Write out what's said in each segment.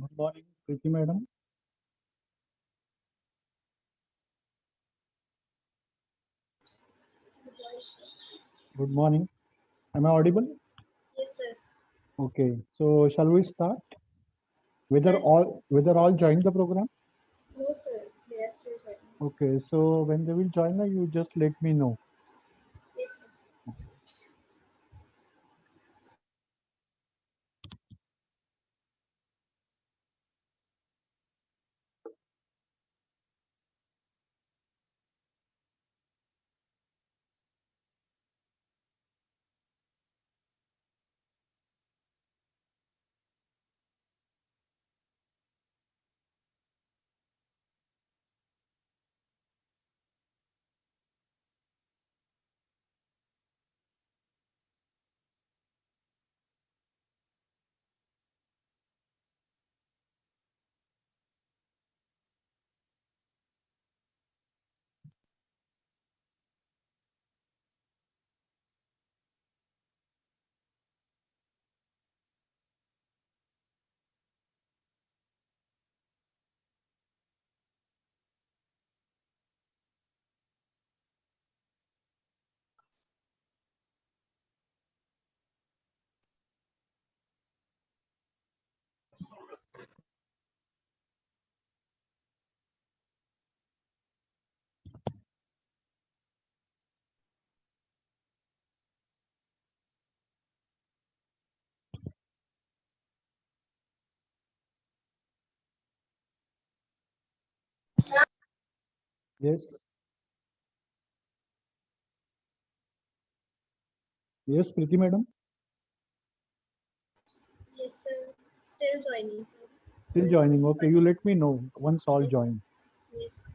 Good morning, Preeti madam. Good morning. Am I audible? Yes, sir. Okay. So shall we start? Whether Sir, all join the program? no, sir. They are still joining. Okay. So when they will join, you just let me know. Yes, sir. Yes. Yes, Preeti madam. Yes, sir. Still joining, sir. Still joining. Okay. You let me know once all Yes, join. yes.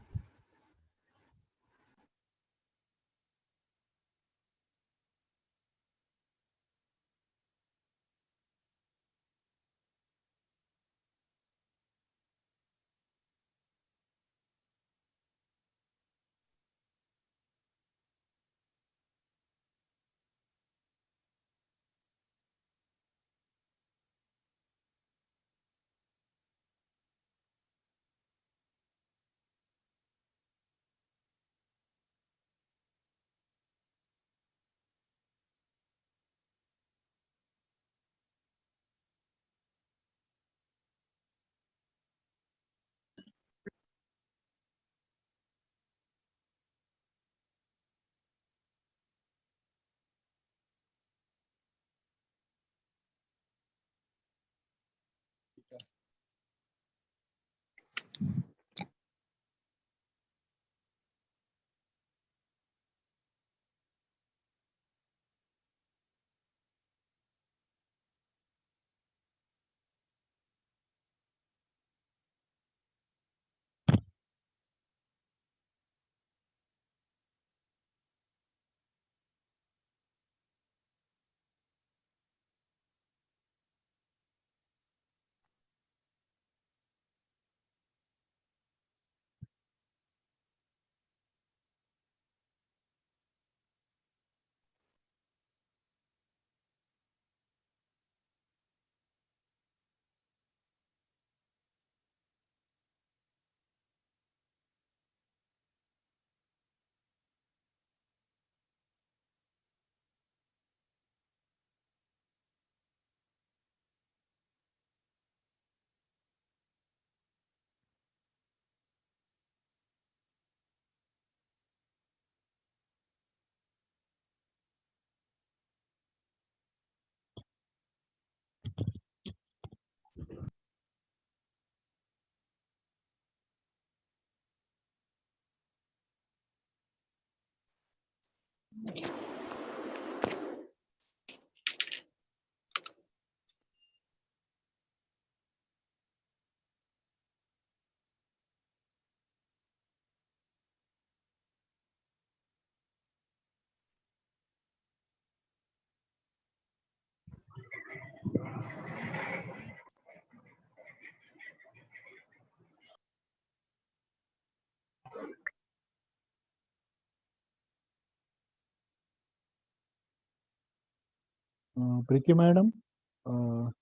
Preeti madam.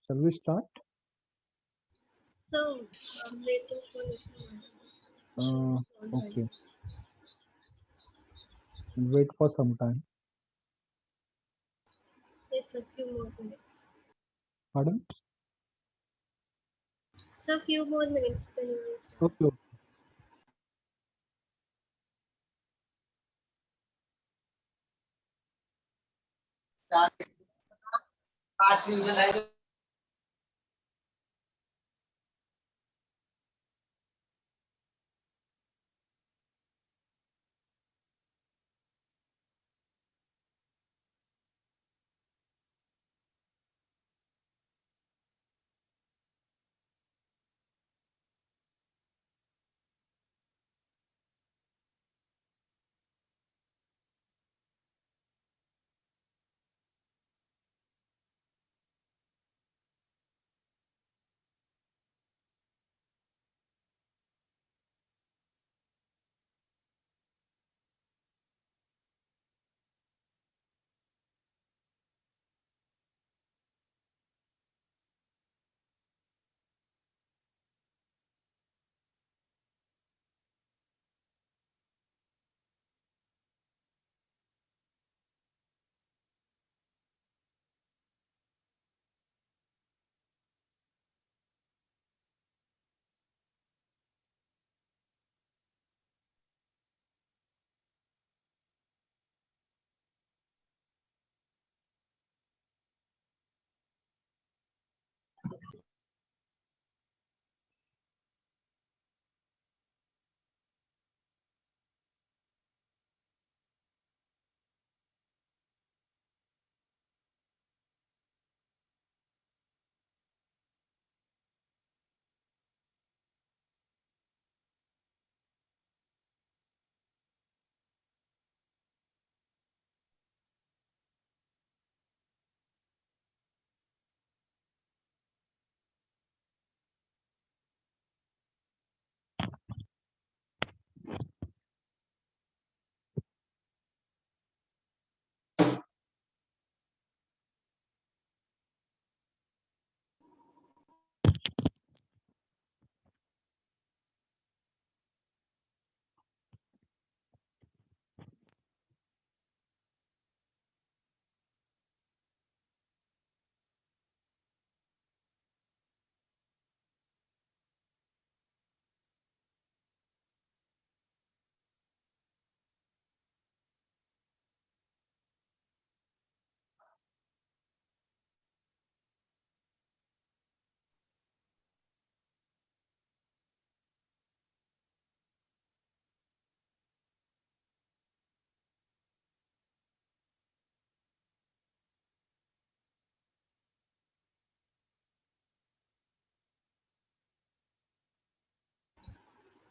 Shall we start? So I'm waiting for Nitya. She Uh, is not okay. joining. Wait for some time. Yes, a few more minutes. Pardon? So few more minutes, then we will start. Okay.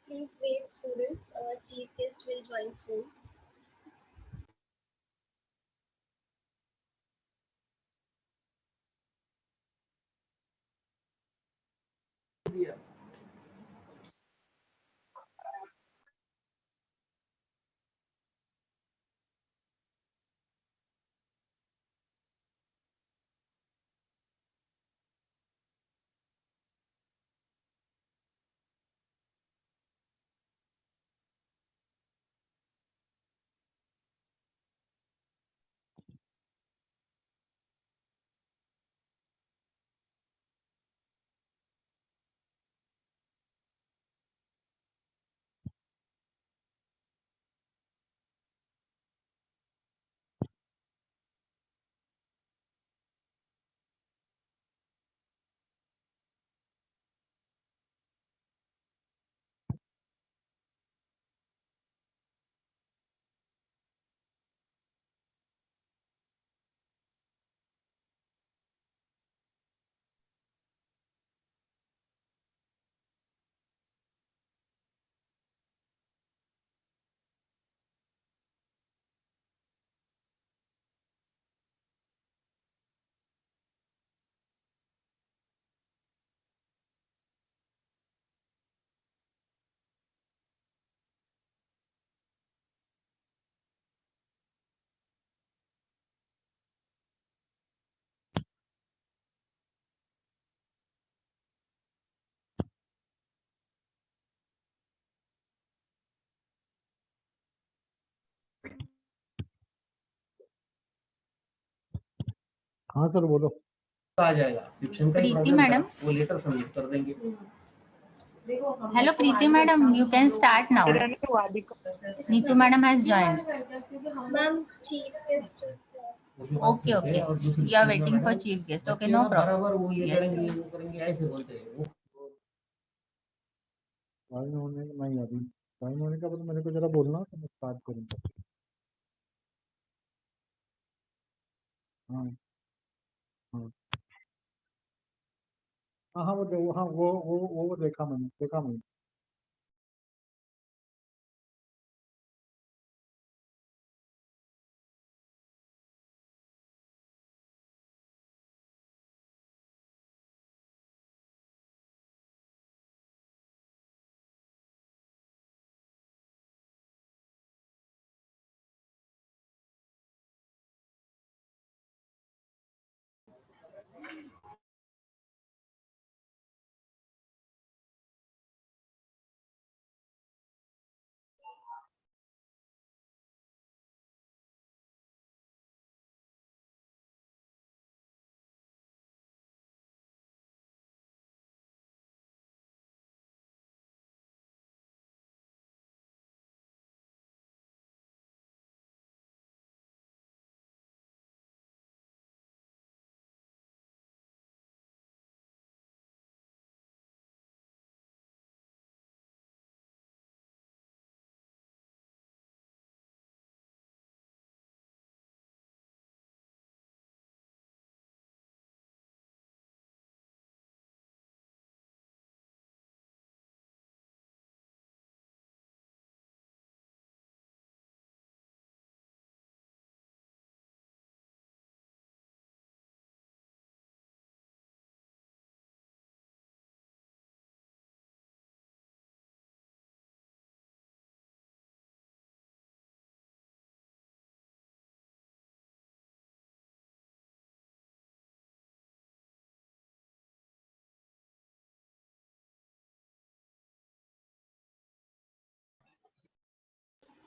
Please wait, students. Our chief guest will join soon. हाँ sir बोलो। आ जाएगा Dickson का प्रीति problem madam. वो letter submit कर देंगे। Hello, Preeti madam. You can start now. Neetu madam has joined. Ma'am, chief guest. Okay, okay. You are waiting for chief guest. Okay, no problem. बराबर वो ये Yes, करेंगे yes. वो करेंगे ऐसे बोलते हैं वो। ज्वाइन होने नहीं अभी ज्वाइन होने का बाद मेरे को जरा बोलना तो मैं स्टार्ट करूँगा। हाँ हाँ हाँ हाँ हाँ वो देखा मैंने।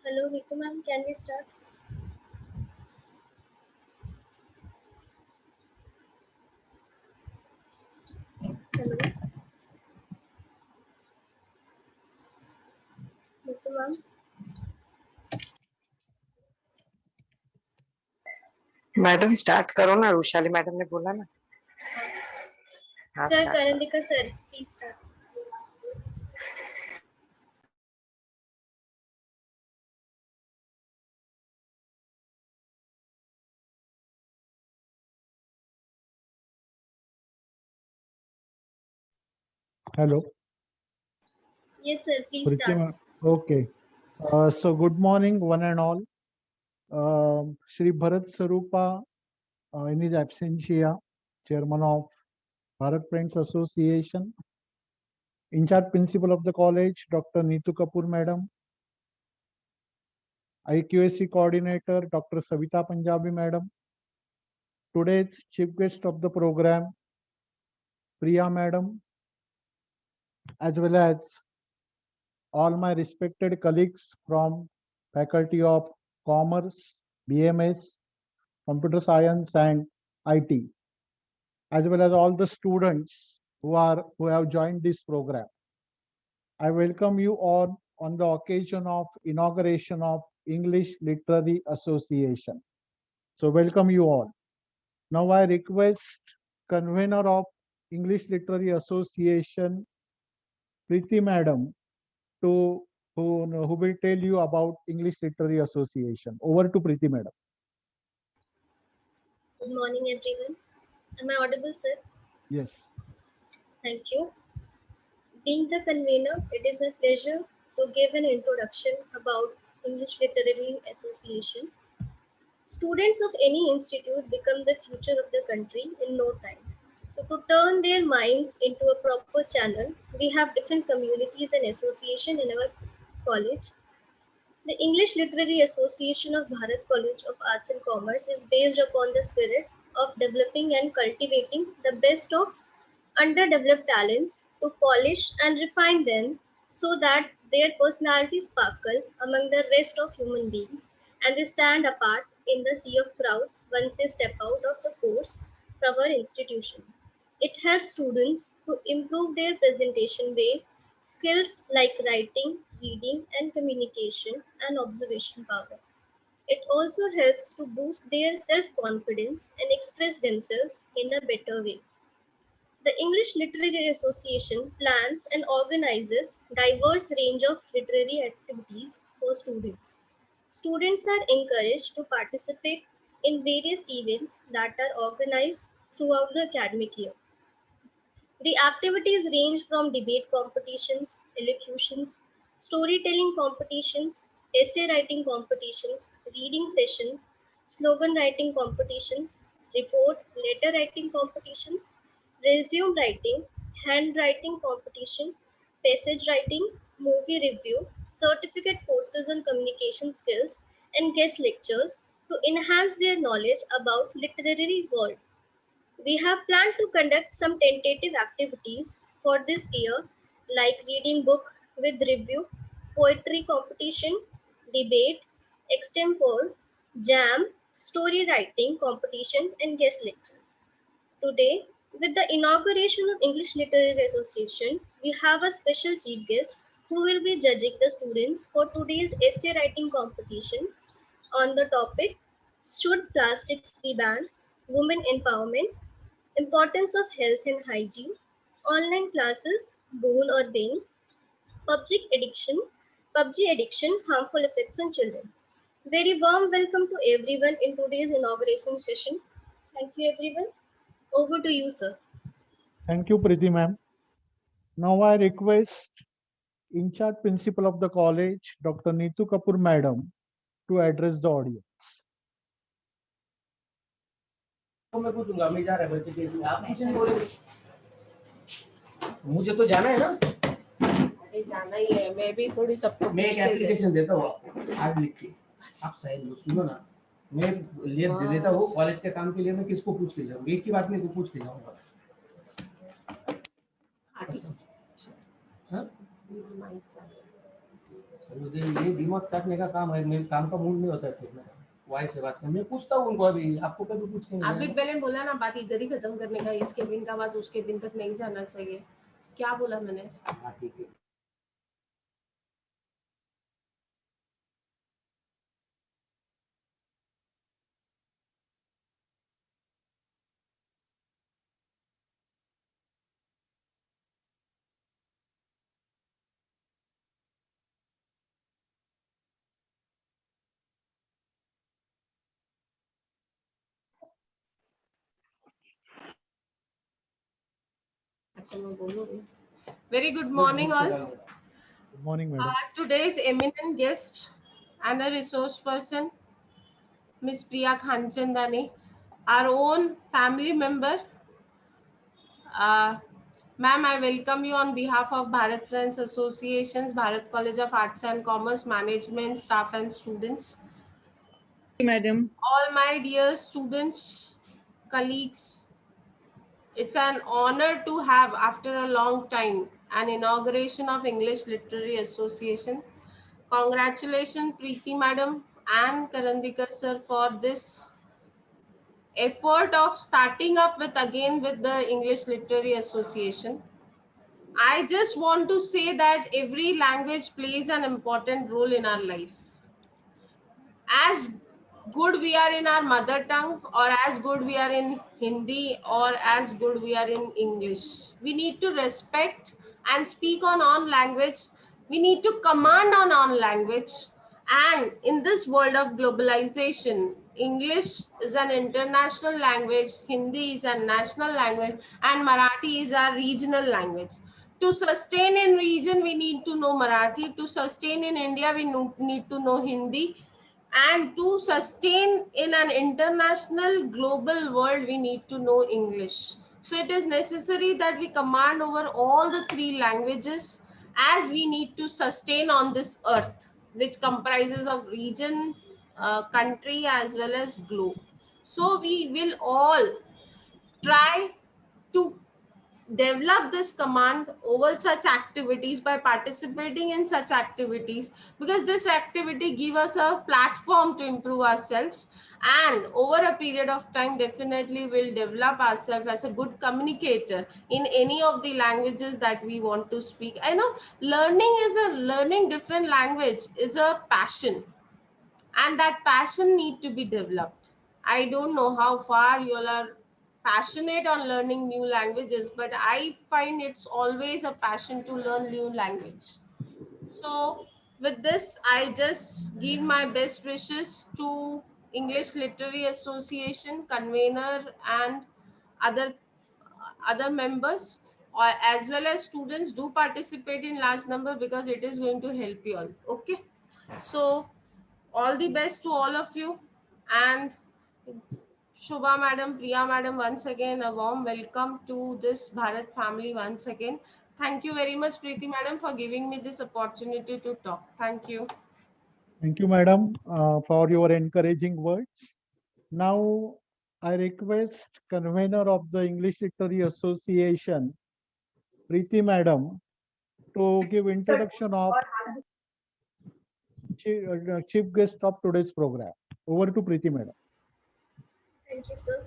Hello, Ritu ma'am, can we start? Hello, Ritu ma'am. Madam start करो ना, वैशाली मैडम ने बोला ना। हाँ, Sir, start करो। Karandikar sir, please start. Hello. Yes, sir, please Preeti start. ma'am. Okay. So good morning, one and all. Shri Bharat Sarupa, in his absentia, Chairman of Bharat Friends Association, in charge Principal of the college, Dr. Neetu Kapoor Madam, IQAC Coordinator, Dr. Savita Punjabi Madam, today's Chief Guest of the program, Priya Madam, as well as all my respected colleagues from Faculty of Commerce, BMS, Computer Science and IT, as well as all the students who have joined this program. I welcome you all on the occasion of inauguration of English Literary Association. So welcome you all. Now I request convener of English Literary Association, Preeti Madam, who will tell you about English Literary Association. Over to Preeti Madam. Good morning, everyone. Am I audible, sir? Yes. Thank you. Being the convener, it is my pleasure to give an introduction about English Literary Association. Students of any institute become the future of the country in no time. So to turn their minds into a proper channel, we have different communities and association in our college. The English Literary Association of Bharat College of Arts and Commerce is based upon the spirit of developing and cultivating the best of underdeveloped talents to polish and refine them so that their personalities sparkle among the rest of human beings and they stand apart in the sea of crowds once they step out of the course from our institution. It helps students to improve their presentation way, skills like writing, reading, and communication, and observation power. It also helps to boost their self-confidence and express themselves in a better way. The English Literary Association plans and organizes diverse range of literary activities for students. Students are encouraged to participate in various events that are organized throughout the academic year. The activities range from debate competitions, elocutions, storytelling competitions, essay writing competitions, reading sessions, slogan writing competitions, report, letter writing competitions, resume writing, handwriting competition, passage writing, movie review, certificate courses on communication skills, and guest lectures to enhance their knowledge about literary world. We have planned to conduct some tentative activities for this year, like reading book with review, poetry competition, debate, extempore, jam, story writing competition, and guest lectures. Today, with the inauguration of English Literary Association, we have a special chief guest who will be judging the students for today's essay writing competition on the topic Should Plastics Be Banned? Women Empowerment, Importance of Health and Hygiene, Online Classes, Boon or Bane, PUBG Addiction, Harmful Effects on Children. Very warm welcome to everyone in today's inauguration session. Thank you everyone. Over to you, sir. Thank you, Preeti ma'am. Now I request in charge principal of the college, Dr. Neetu Kapoor madam, to address the audience. तो मैं पूछूंगा मैं जा रहा है बच्चे के लिए आप कुछ नहीं बोलेंगे मुझे तो जाना है ना अरे जाना ही है मैं भी थोड़ी सबको मैं एक एप्लीकेशन देता हूँ आज लिख के आप साइन लो सुनो ना मैं ले दे देता हूँ कॉलेज के काम के लिए मैं किसको पूछ के जाऊँ एक की बात में पूछ के जाऊँगा मुझे ये दिमाग काटने का काम है मेरे काम का मूड नहीं होता है फिर मैं वाई से बात कर मैं पूछता हूँ उनको अभी आपको कभी पूछ के आप भी पहले बोला ना बात इधर ही खत्म करने का इसके दिन का बात उसके दिन तक नहीं जाना चाहिए क्या बोला मैंने हाँ ठीक है अच्छा मैं बोलूँगी very good morning all Good morning, madam. today's eminent guest and a resource person Miss Priya Khanchandani our own family member ma'am I welcome you on behalf of Bharat Friends Associations Bharat College of Arts and Commerce Management staff and students Madam. all my dear students colleagues it's an honor to have after a long time an inauguration of English Literary Association. Congratulations Preeti madam and Karandikar sir for this effort of starting up with again with the English Literary Association. I just want to say that every language plays an important role in our life. As good we are in our mother tongue or as good we are in Hindi or as good we are in English. We need to respect and speak on our language. We need to command on our language. And in this world of globalization, English is an international language, Hindi is a national language, and Marathi is our regional language. To sustain in region, we need to know Marathi. To sustain in India, we need to know Hindi. And to sustain in an international global world, we need to know English. So it is necessary that we command over all the three languages as we need to sustain on this earth, which comprises of region, country, as well as globe. So we will all try to develop this command over such activities by participating in such activities because this activity give us a platform to improve ourselves and over a period of time definitely will develop ourselves as a good communicator in any of the languages that we want to speak. I know learning different language is a passion, and that passion need to be developed. I don't know how far you all are passionate on learning new languages, but I find it's always a passion to learn new language. So with this, I just give my best wishes to English Literary Association convener and other other members, or as well as students. Do participate in large number because it is going to help you all. Okay, so all the best to all of you, and Shubha madam, Priya madam, once again a warm welcome to this Bharat family once again. Thank you very much, Preeti madam, for giving me this opportunity to talk. Thank you. Thank you, madam, for your encouraging words. Now, I request convener of the English Literary Association, Preeti madam, to give introduction of chief guest of today's program. Over to Preeti madam. Thank you, sir.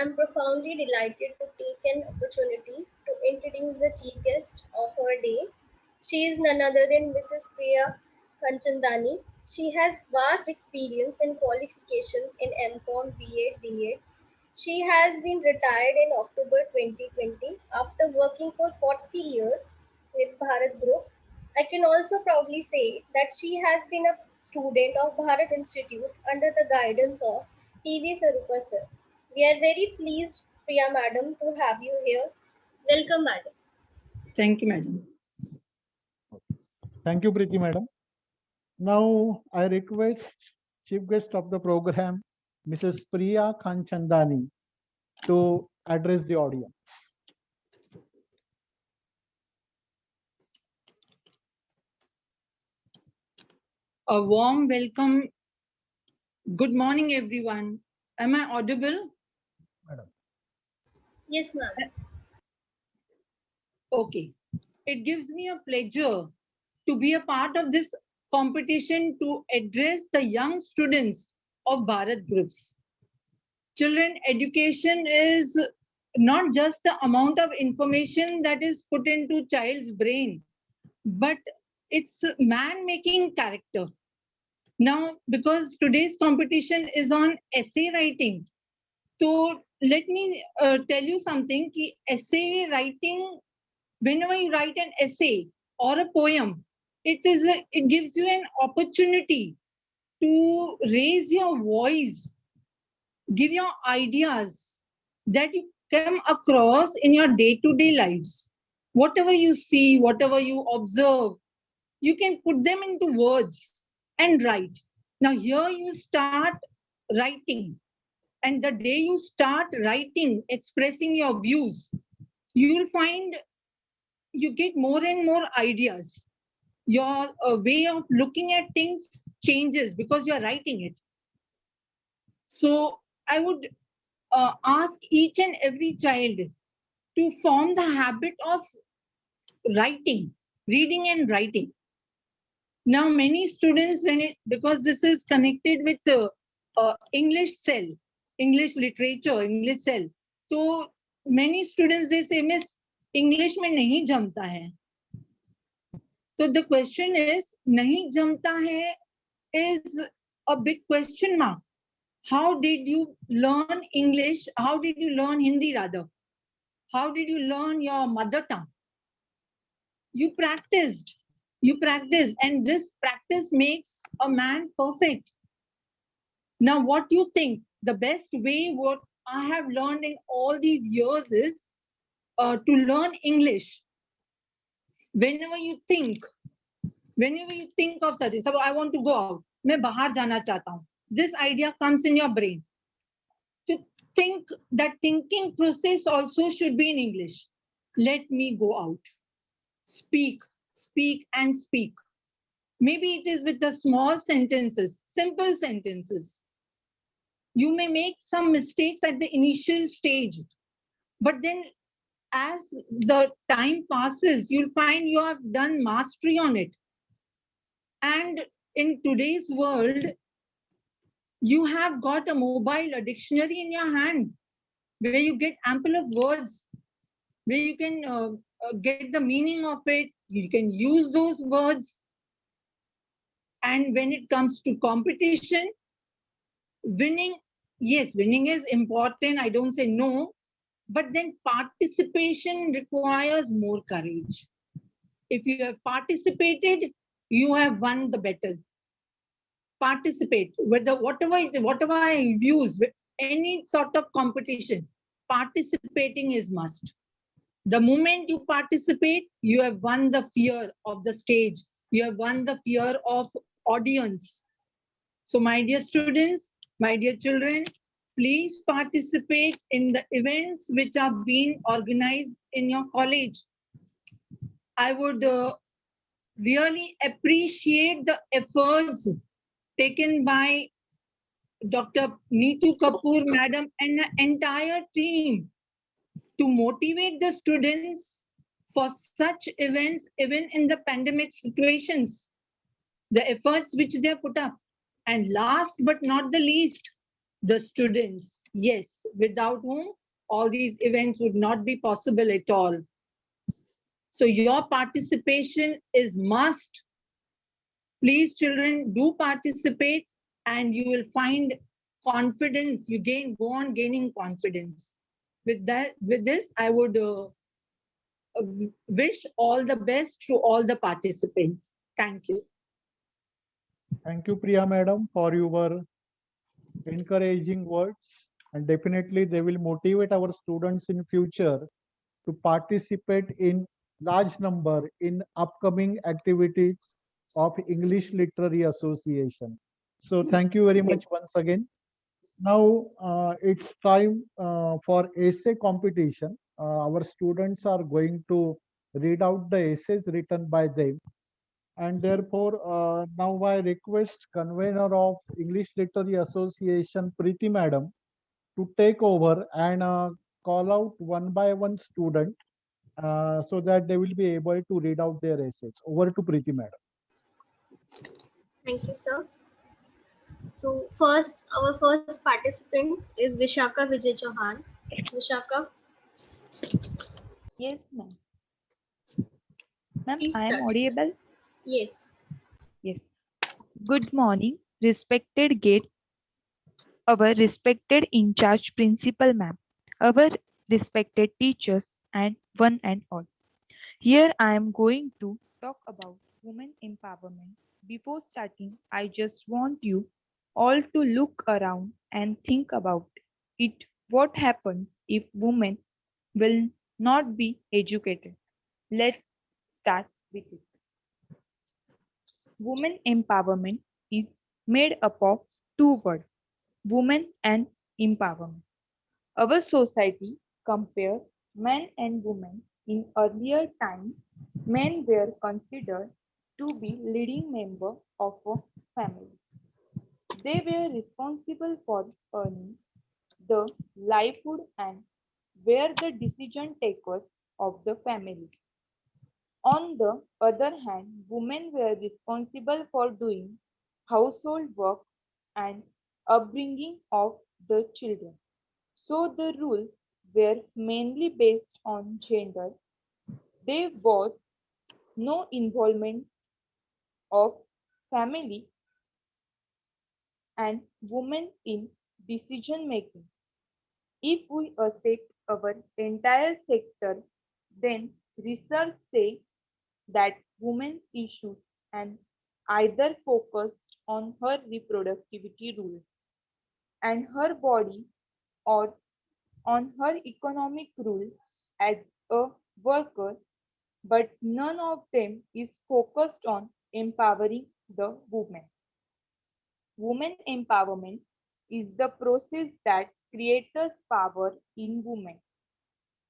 I'm profoundly delighted to take an opportunity to introduce the chief guest of our day. She is none other than Mrs. Priya Kanchandani. She has vast experience and qualifications in MCOM, B.Ed, D.Ed. She has been retired in October 2020 after working for 40 years with Bharat Group. I can also proudly say that she has been a student of Bharat Institute under the guidance of T.V. Sarupa sir. We are very pleased, Priya madam, to have you here. Welcome, madam. Thank you, madam. Thank you, Preeti madam. Now, I request chief guest of the program, Mrs. Priya Kanchandani, to address the audience. A warm welcome. Good morning, everyone. Am I audible? Madam. Yes, ma'am. Okay. It gives me a pleasure to be a part of this competition to address the young students of Bharat Groups. Children education is not just the amount of information that is put into child's brain, but it's man making character. Now, because today's competition is on essay writing, so let me tell you something. Ki essay writing, whenever you write an essay or a poem, it gives you an opportunity to raise your voice, give your ideas that you come across in your day-to-day lives. Whatever you see, whatever you observe, you can put them into words and write. Now here you start writing, and the day you start writing, expressing your views, you'll find you get more and more ideas. Your way of looking at things changes because you're writing it. So I would ask each and every child to form the habit of writing, reading and writing. Now, many students, because this is connected with English cell, English literature, English cell. So many students, they say, Miss, English में नहीं जमता है. So the question is, नहीं जमता है is a big question mark. How did you learn English? How did you learn Hindi rather? How did you learn your mother tongue? You practiced, and this practice makes a man perfect. Now, what do you think? The best way, what I have learned in all these years is to learn English. Whenever you think of something, so I want to go out, मैं बाहर जाना चाहता हूँ. This idea comes in your brain. To think, that thinking process also should be in English. Let me go out. Speak, speak and speak. Maybe it is with the small sentences, simple sentences. You may make some mistakes at the initial stage, but then as the time passes, you'll find you have done mastery on it. And in today's world, You have got a mobile, a dictionary in your hand, where you get ample of words, where you can get the meaning of it. You can use those words. And when it comes to competition, winning, yes, winning is important. I don't say no, but then participation requires more courage. If you have participated, you have won the battle. Participate, whatever I use, with any sort of competition, participating is must. The moment you participate, you have won the fear of the stage. You have won the fear of audience. So my dear students, my dear children, please participate in the events which are being organized in your college. I would really appreciate the efforts taken by Dr. Neetu Kapoor, madam, and the entire team to motivate the students for such events, even in the pandemic situations, the efforts which they put up. And last but not the least, the students. Yes, without whom all these events would not be possible at all. So your participation is must. Please, children, do participate and you will find confidence. You go on gaining confidence. With this, I would wish all the best to all the participants. Thank you. Thank you, Priya madam, for your encouraging words, and definitely they will motivate our students in future to participate in large number in upcoming activities of English Literary Association. So thank you very much once again. Now it's time for essay competition. Our students are going to read out the essays written by them. And therefore, now I request convener of English Literary Association, Preeti Madam, to take over and call out one by one student so that they will be able to read out their essays. Over to Preeti Madam. Thank you, sir. So first, our first participant is Vishaka Vijay Chauhan. Vishaka, Yes, ma'am. Ma'am, please I am start. audible? Yes. Yes. Good morning, respected guest, our respected in charge principal ma'am, our respected teachers, and one and all. Here I am going to talk about women empowerment. Before starting, I just want you all to look around and think about it. What happens if women will not be educated? Let's start with it. Women empowerment is made up of two words, women and empowerment. Our society compares men and women. In earlier times, men were considered to be leading members of a family. They were responsible for earning the livelihood and were the decision takers of the family. On the other hand, women were responsible for doing household work and upbringing of the children. So the rules were mainly based on gender. They both no involvement of family and women in decision making. If we accept our entire sector, then research say that women's issues and either focused on her reproductivity rules and her body or on her economic rule as a worker, but none of them is focused on empowering the woman. Women empowerment is the process that creates power in women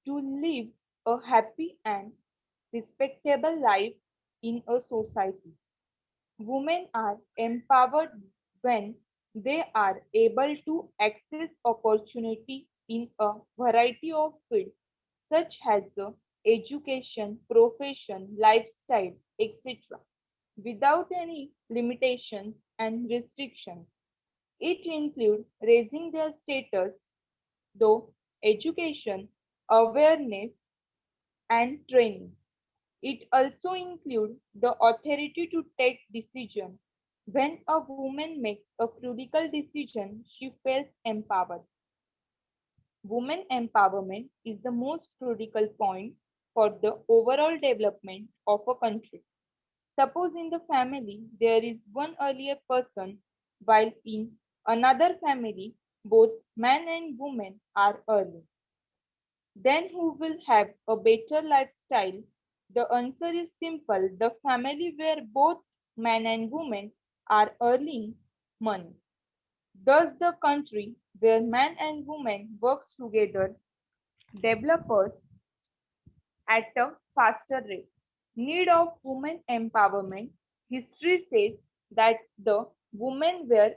to live a happy and respectable life in a society. Women are empowered when they are able to access opportunity in a variety of fields such as the education, profession, lifestyle, etc. without any limitations and restrictions. It includes raising their status, though education, awareness, and training. It also includes the authority to take decision. When a woman makes a critical decision, she feels empowered. Women empowerment is the most critical point for the overall development of a country. Suppose in the family there is one earlier person, while in another family both man and woman are early. Then who will have a better lifestyle? The answer is simple: the family where both man and woman are earning money. Thus, the country where man and woman works together develops at a faster rate. Need of women empowerment. History says that the women were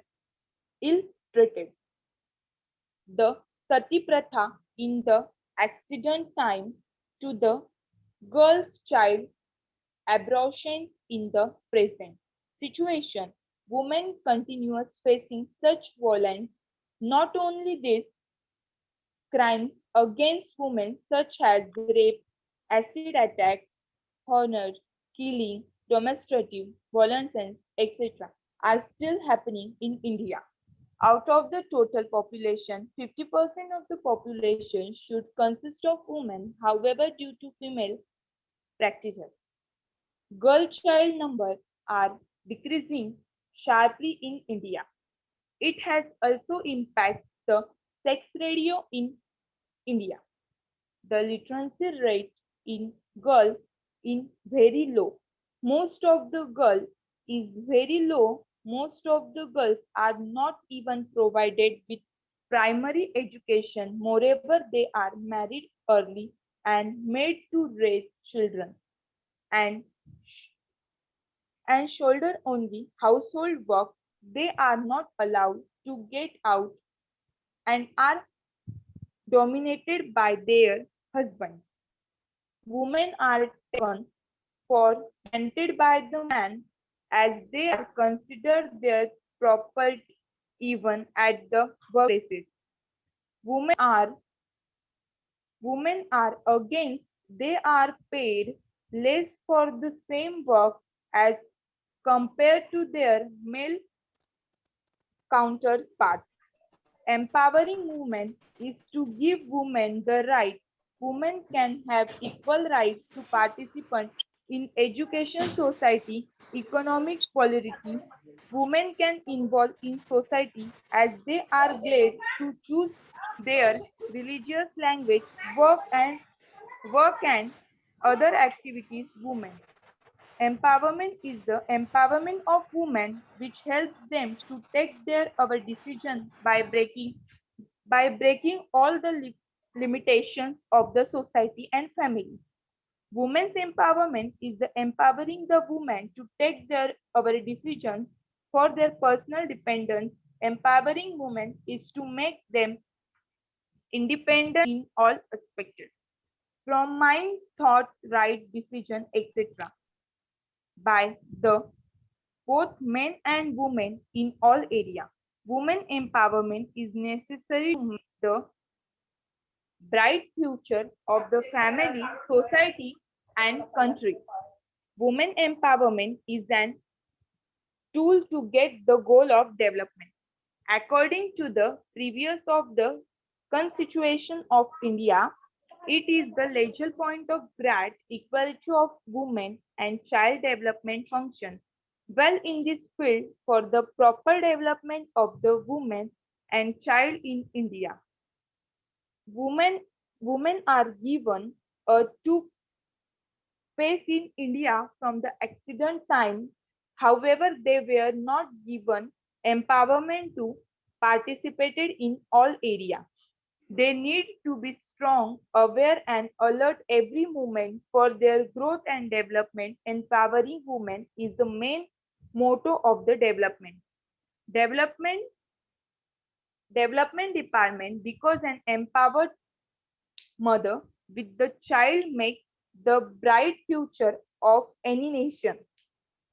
ill treated. The sati pratha in the accident time to the girl's child abortion in the present situation. Women continues facing such violence. Not only this, crimes against women such as rape, acid attacks, honor, killing, domestic violence, etc. are still happening in India. Out of the total population, 50% of the population should consist of women. However, due to female practices, girl child numbers are decreasing sharply in India. It has also impacted the sex ratio in India. The literacy rate in girls is very low. Most of the girls is very low. Most of the girls are not even provided with primary education. Moreover, they are married early and made to raise children and shoulder only household work. They are not allowed to get out and are dominated by their husband. Women are taken for granted by the man as they are considered their property even at the workplaces. Women are against they are paid less for the same work as compared to their male counterparts. Empowering women is to give women the right. Women can have equal rights to participate in education, society, economic polity. Women can involve in society as they are glad to choose their religious language, work and other activities. Women empowerment is the empowerment of women which helps them to take their our decision by breaking all the limitations of the society and family. Women's empowerment is the empowering the women to take their our decisions for their personal dependence. Empowering women is to make them independent in all aspects, from mind, thought, right, decision, etc. by the both men and women in all areas. Women empowerment is necessary to make the bright future of the family, society, and country. Women empowerment is an tool to get the goal of development. According to the previous of the Constitution of India, it is the legal point of grant equality of women and child development function. Well in this field for the proper development of the woman and child in India. Women are given a two face in India from the accident time. However, they were not given empowerment to participated in all areas. They need to be strong, aware, and alert every moment for their growth and development. Empowering women is the main motto of the development development department, because an empowered mother with the child makes the bright future of any nation.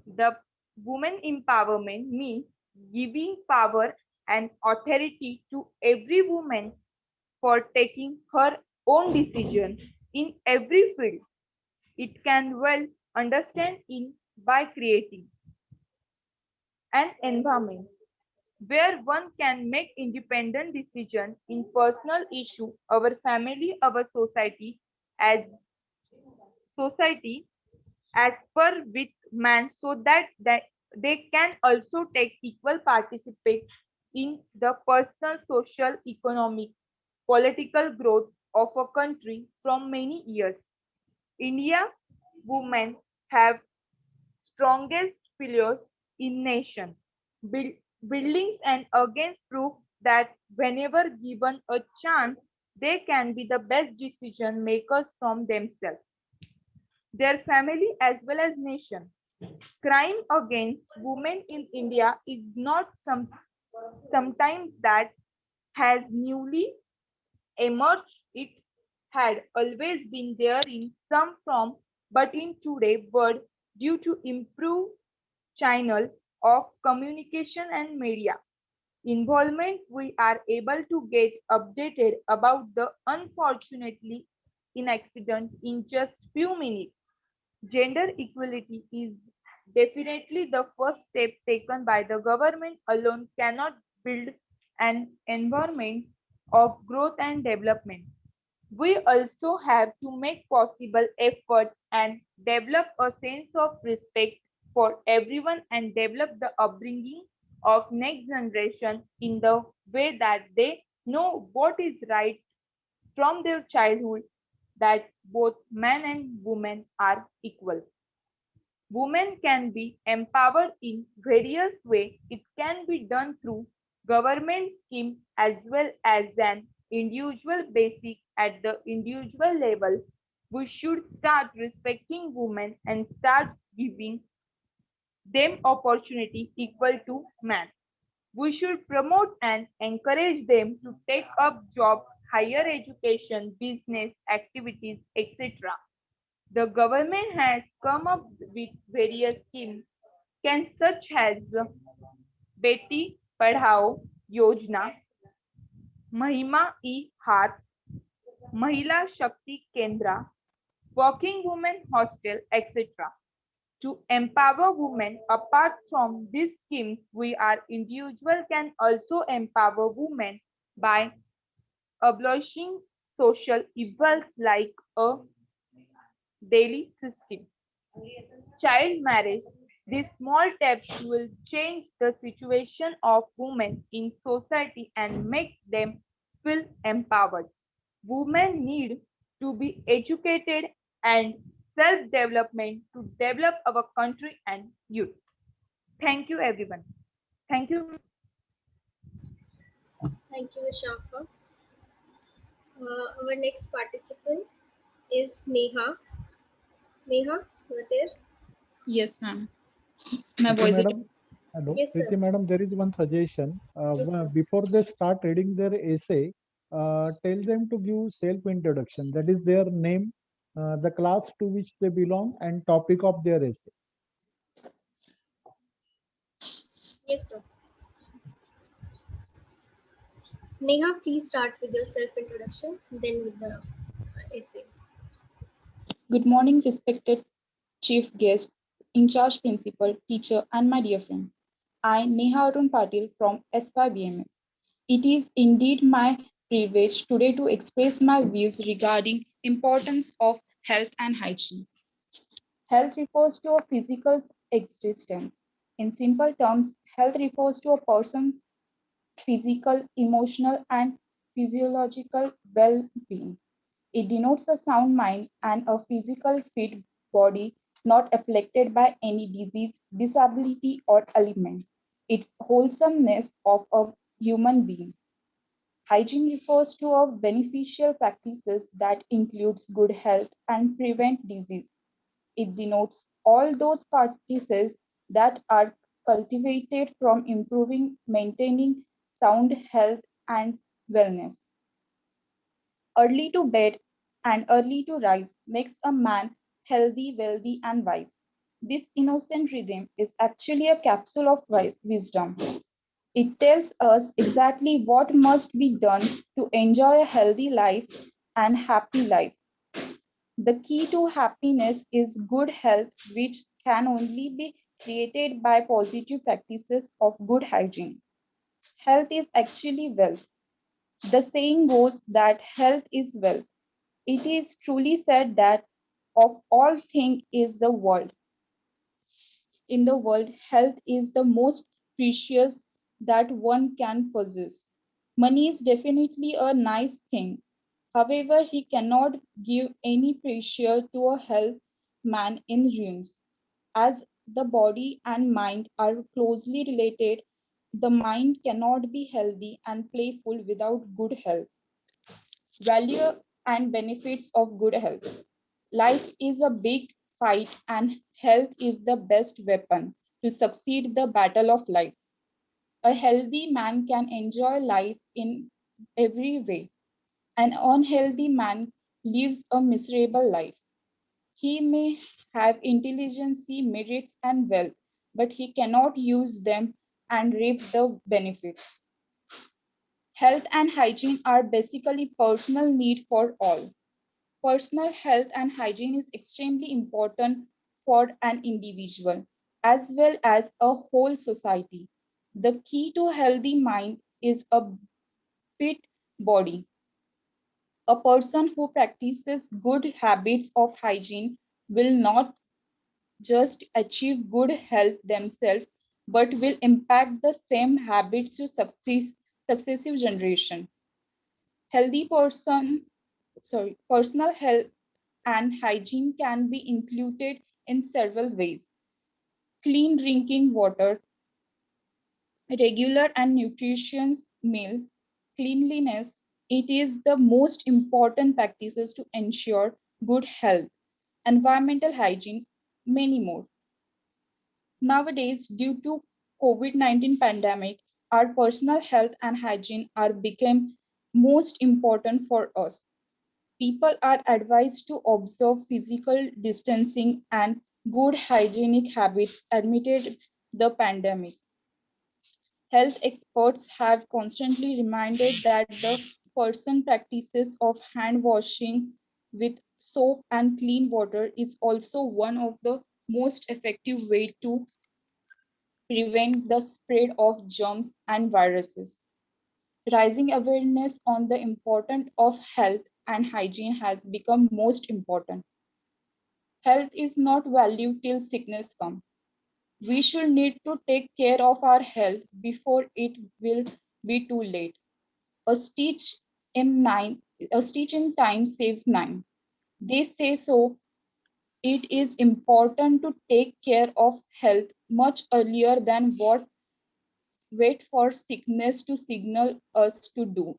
The women empowerment means giving power and authority to every woman for taking her own decision in every field it can well understand in by creating an environment where one can make independent decision in personal issue, our family, our as society as per with man so that they can also take equal participate in the personal, social, economic, political growth of a country from many years. India women have strongest pillars in nation buildings and against proof that whenever given a chance they can be the best decision makers from themselves, their family as well as nation. Crime against women in India is not sometimes that has newly emerged. It had always been there in some form, but in today's world, due to improved channel of communication and media involvement, we are able to get updated about the unfortunately in accident in just few minutes. Gender equality is definitely the first step taken by the government alone cannot build an environment of growth and development. We also have to make possible effort and develop a sense of respect for everyone and develop the upbringing of next generation in the way that they know what is right from their childhood, that both men and women are equal. Women can be empowered in various ways. It can be done through government scheme as well as an individual basic at the individual level. We should start respecting women and start giving them opportunity equal to men. We should promote and encourage them to take up jobs, higher education, business activities, etc. The government has come up with various schemes can such as Beti Padhao Yojana, Mahima E Hath, Mahila Shakti Kendra, Working Women Hostel, etc. To empower women, apart from these schemes, we are individual can also empower women by abolishing social evils like a daily system. Child marriage, these small steps will change the situation of women in society and make them feel empowered. Women need to be educated and self-development to develop our country and youth. Thank you, everyone. Thank you. Thank you, Vishakha. Our next participant is Neha. Neha, you are there? Yes, ma'am. My Preeti voice is madam, hello. Yes, sir. Preeti madam, there is one suggestion. Yes, sir. Before they start reading their essay, tell them to give self-introduction. That is their name, the class to which they belong, and topic of their essay. Yes, sir. Neha, please start with your self-introduction, then with the essay. Good morning, respected chief guest, in charge principal, teacher, and my dear friend. I, Neha Arun Patil from SYBMS. It is indeed my privilege today to express my views regarding importance of health and hygiene. Health refers to a physical existence. In simple terms, health refers to a person's physical, emotional, and physiological well-being. It denotes a sound mind and a physical fit body not afflicted by any disease, disability, or ailment. It's wholesomeness of a human being. Hygiene refers to a beneficial practices that includes good health and prevent disease. It denotes all those practices that are cultivated from improving, maintaining sound health and wellness. Early to bed and early to rise makes a man healthy, wealthy, and wise. This innocent rhythm is actually a capsule of wisdom. It tells us exactly what must be done to enjoy a healthy life and happy life. The key to happiness is good health, which can only be created by positive practices of good hygiene. Health is actually wealth. The saying goes that health is wealth. It is truly said that of all things is the world. In the world, health is the most precious that one can possess. Money is definitely a nice thing. However, he cannot give any pressure to a health man in ruins. As the body and mind are closely related, the mind cannot be healthy and playful without good health. Value and benefits of good health. Life is a big fight, and health is the best weapon to succeed the battle of life. A healthy man can enjoy life in every way. An unhealthy man lives a miserable life. He may have intelligence, merits, and wealth, but he cannot use them and reap the benefits. Health and hygiene are basically personal need for all. Personal health and hygiene is extremely important for an individual as well as a whole society. The key to healthy mind is a fit body. A person who practices good habits of hygiene will not just achieve good health themselves, but will impact the same habits to successive generation. Healthy personal health and hygiene can be included in several ways. Clean drinking water, regular and nutritious meal, cleanliness, it is the most important practices to ensure good health, environmental hygiene, many more. Nowadays, due to COVID-19 pandemic, our personal health and hygiene are become most important for us. People are advised to observe physical distancing and good hygienic habits amid the pandemic. Health experts have constantly reminded that the person practices of hand washing with soap and clean water is also one of the most effective way to prevent the spread of germs and viruses. Rising awareness on the importance of health and hygiene has become most important. Health is not valued till sickness comes. We should need to take care of our health before it will be too late. A stitch a stitch in time saves nine. They say so. It is important to take care of health much earlier than what wait for sickness to signal us to do.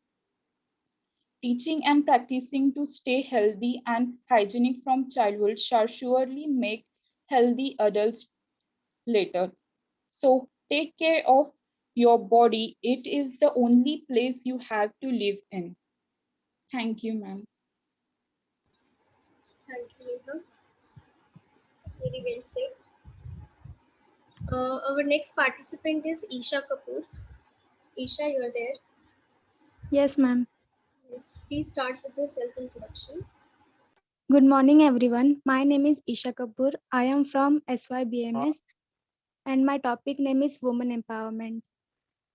Teaching and practicing to stay healthy and hygienic from childhood shall surely make healthy adults later. So take care of your body. It is the only place you have to live in. Thank you, ma'am. Thank you, Neha. Very well said. Our next participant is Isha Kapoor. Isha, you are there. Yes, ma'am. Yes. Please start with the self-introduction. Good morning, everyone. My name is Isha Kapoor. I am from SYBMS and my topic name is Women Empowerment.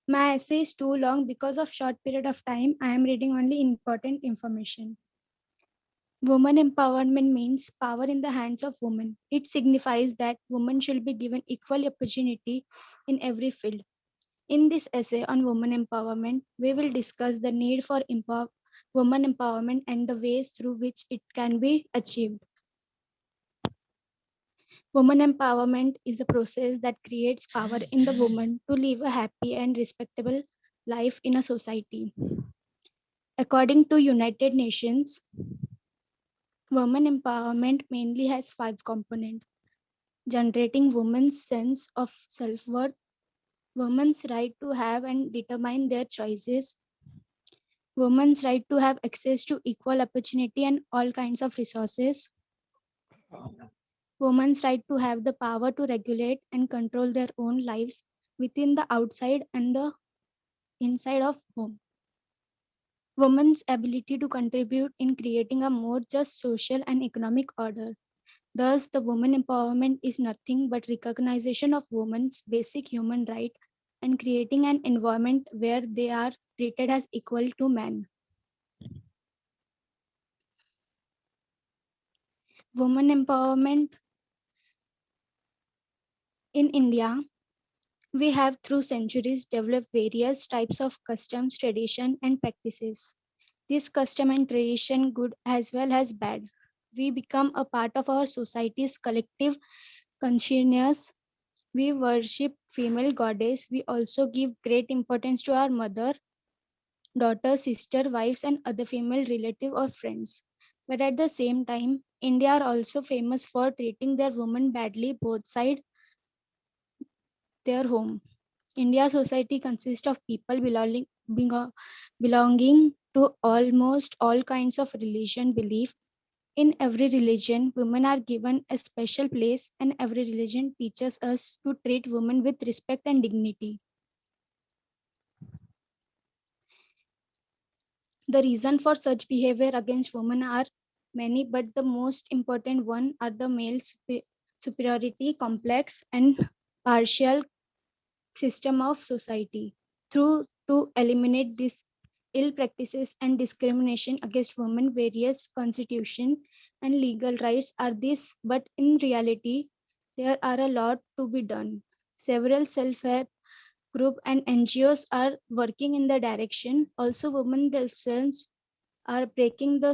My essay is too long because of short period of time. I am reading only important information. Women empowerment means power in the hands of women. It signifies that women should be given equal opportunity in every field. In this essay on women empowerment, we will discuss the need for women empowerment and the ways through which it can be achieved. Women empowerment is a process that creates power in the woman to live a happy and respectable life in a society. According to United Nations, women empowerment mainly has 5 components: generating women's sense of self-worth, women's right to have and determine their choices, women's right to have access to equal opportunity and all kinds of resources, women's right to have the power to regulate and control their own lives within the outside and the inside of home. Women's ability to contribute in creating a more just social and economic order. Thus, the women empowerment is nothing but recognition of women's basic human right and creating an environment where they are treated as equal to men. Women empowerment in India, we have through centuries developed various types of customs, tradition, and practices. This custom and tradition, good as well as bad, we become a part of our society's collective consciousness. We worship female goddess. We also give great importance to our mother, daughter, sister, wives, and other female relative or friends. But at the same time, India are also famous for treating their women badly both side their home. India society consists of people belonging to almost all kinds of religion belief. In every religion, women are given a special place, and every religion teaches us to treat women with respect and dignity. The reason for such behavior against women are many, but the most important one are the male superiority complex and partial system of society. Through to eliminate these ill practices and discrimination against women, various constitution and legal rights are this, but in reality, there are a lot to be done. Several self-help group and NGOs are working in the direction. Also, women themselves are breaking the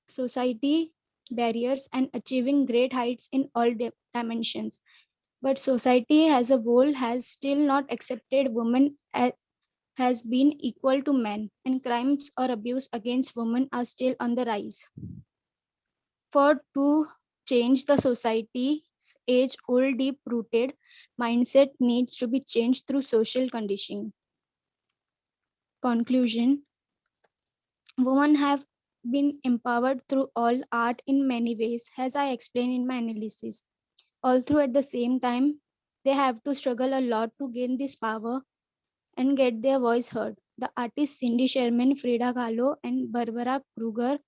society barriers and achieving great heights in all dimensions. But society as a whole has still not accepted women as has been equal to men, and crimes or abuse against women are still on the rise. For to change the society's age-old deep-rooted mindset needs to be changed through social conditioning. Conclusion: women have been empowered through all art in many ways, as I explained in my analysis. Although at the same time, they have to struggle a lot to gain this power and get their voice heard. The artists Cindy Sherman, Frida Kahlo, and Barbara Kruger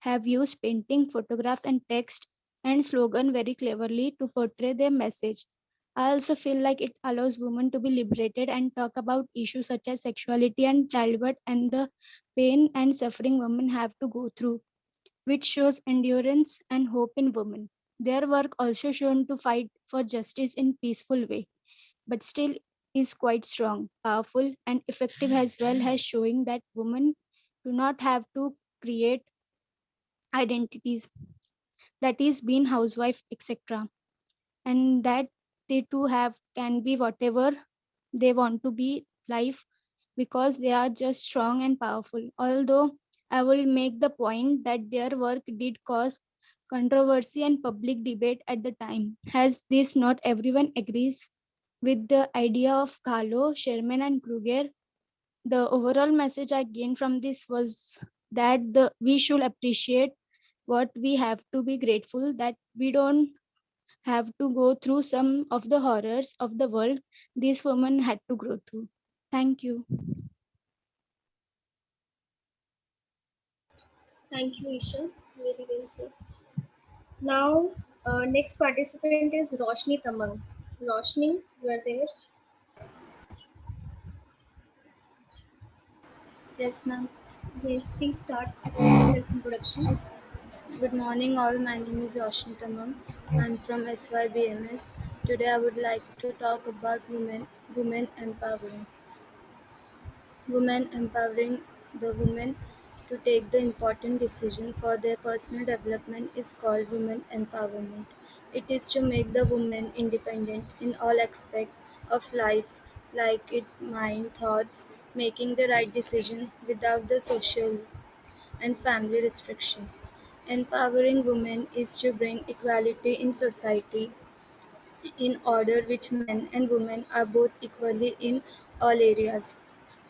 have used painting, photographs, and text and slogan very cleverly to portray their message. I also feel like it allows women to be liberated and talk about issues such as sexuality and childbirth and the pain and suffering women have to go through, which shows endurance and hope in women. Their work also shown to fight for justice in peaceful way, but still is quite strong, powerful, and effective as well as showing that women do not have to create identities that is being housewife etc, and that they too have can be whatever they want to be life because they are just strong and powerful. Although I will make the point that their work did cause controversy and public debate at the time, as this not everyone agrees with the idea of Kahlo, Sherman, and Kruger. The overall message I gained from this was that we should appreciate what we have to be grateful that we don't have to go through some of the horrors of the world these women had to go through. Thank you. Thank you, Isha. Very well said. Now, next participant is Roshni Tamang. Roshni, you are there? Yes, ma'am. Yes, please start self-introduction. Good morning, all. My name is Roshni Tamam. I'm from SYBMS. Today, I would like to talk about women empowering. Women empowering the women to take the important decision for their personal development is called women empowerment. It is to make the woman independent in all aspects of life, like its mind, thoughts, making the right decision without the social and family restriction. Empowering women is to bring equality in society in order which men and women are both equally in all areas.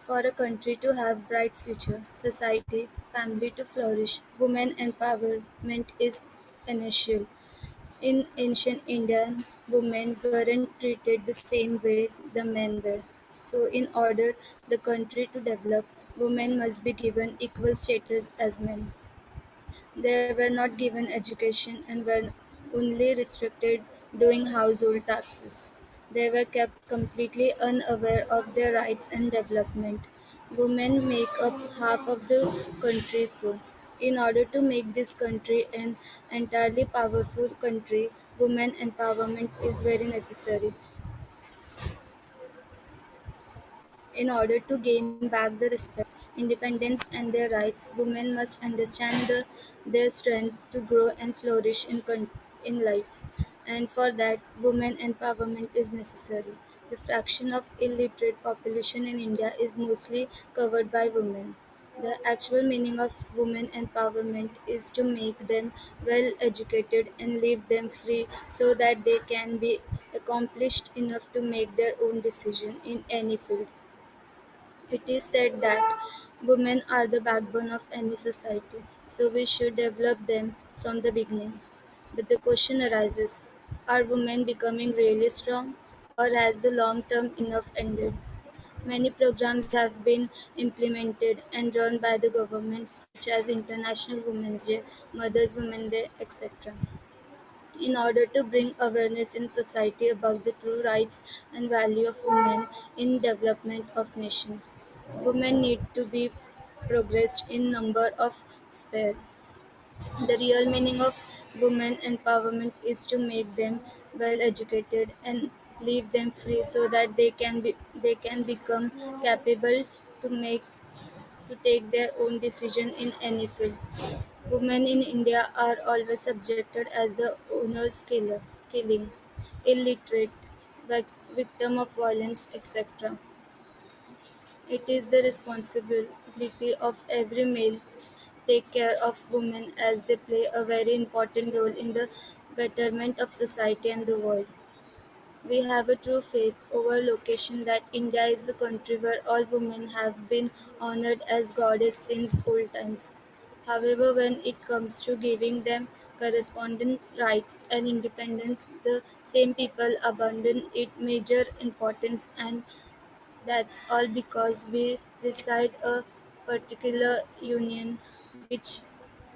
For a country to have bright future, society, family to flourish, women empowerment is essential. In ancient India, women weren't treated the same way the men were. So, in order the country to develop, women must be given equal status as men. They were not given education and were only restricted doing household tasks. They were kept completely unaware of their rights and development. Women make up half of the country, so in order to make this country an entirely powerful country, women empowerment is very necessary. In order to gain back the respect, independence, and their rights, women must understand their strength to grow and flourish in life. And for that, women empowerment is necessary. The fraction of illiterate population in India is mostly covered by women. The actual meaning of women empowerment is to make them well educated and leave them free so that they can be accomplished enough to make their own decision in any field. It is said that women are the backbone of any society, so we should develop them from the beginning. But the question arises, are women becoming really strong, or has the long term enough ended? Many programs have been implemented and run by the government, such as International Women's Day, Mother's Women Day, etc., in order to bring awareness in society about the true rights and value of women in development of nation. Women need to be progressed in number of sphere. The real meaning of women empowerment is to make them well educated and leave them free so that they can become capable to make to take their own decision in any field. Women in India are always subjected as the owner's killing, illiterate, victim of violence, etc. It is the responsibility of every male take care of women as they play a very important role in the betterment of society and the world. We have a true faith over location that India is the country where all women have been honored as goddess since old times. However, when it comes to giving them correspondence rights and independence, the same people abandon it major importance, and that's all because we reside a particular union which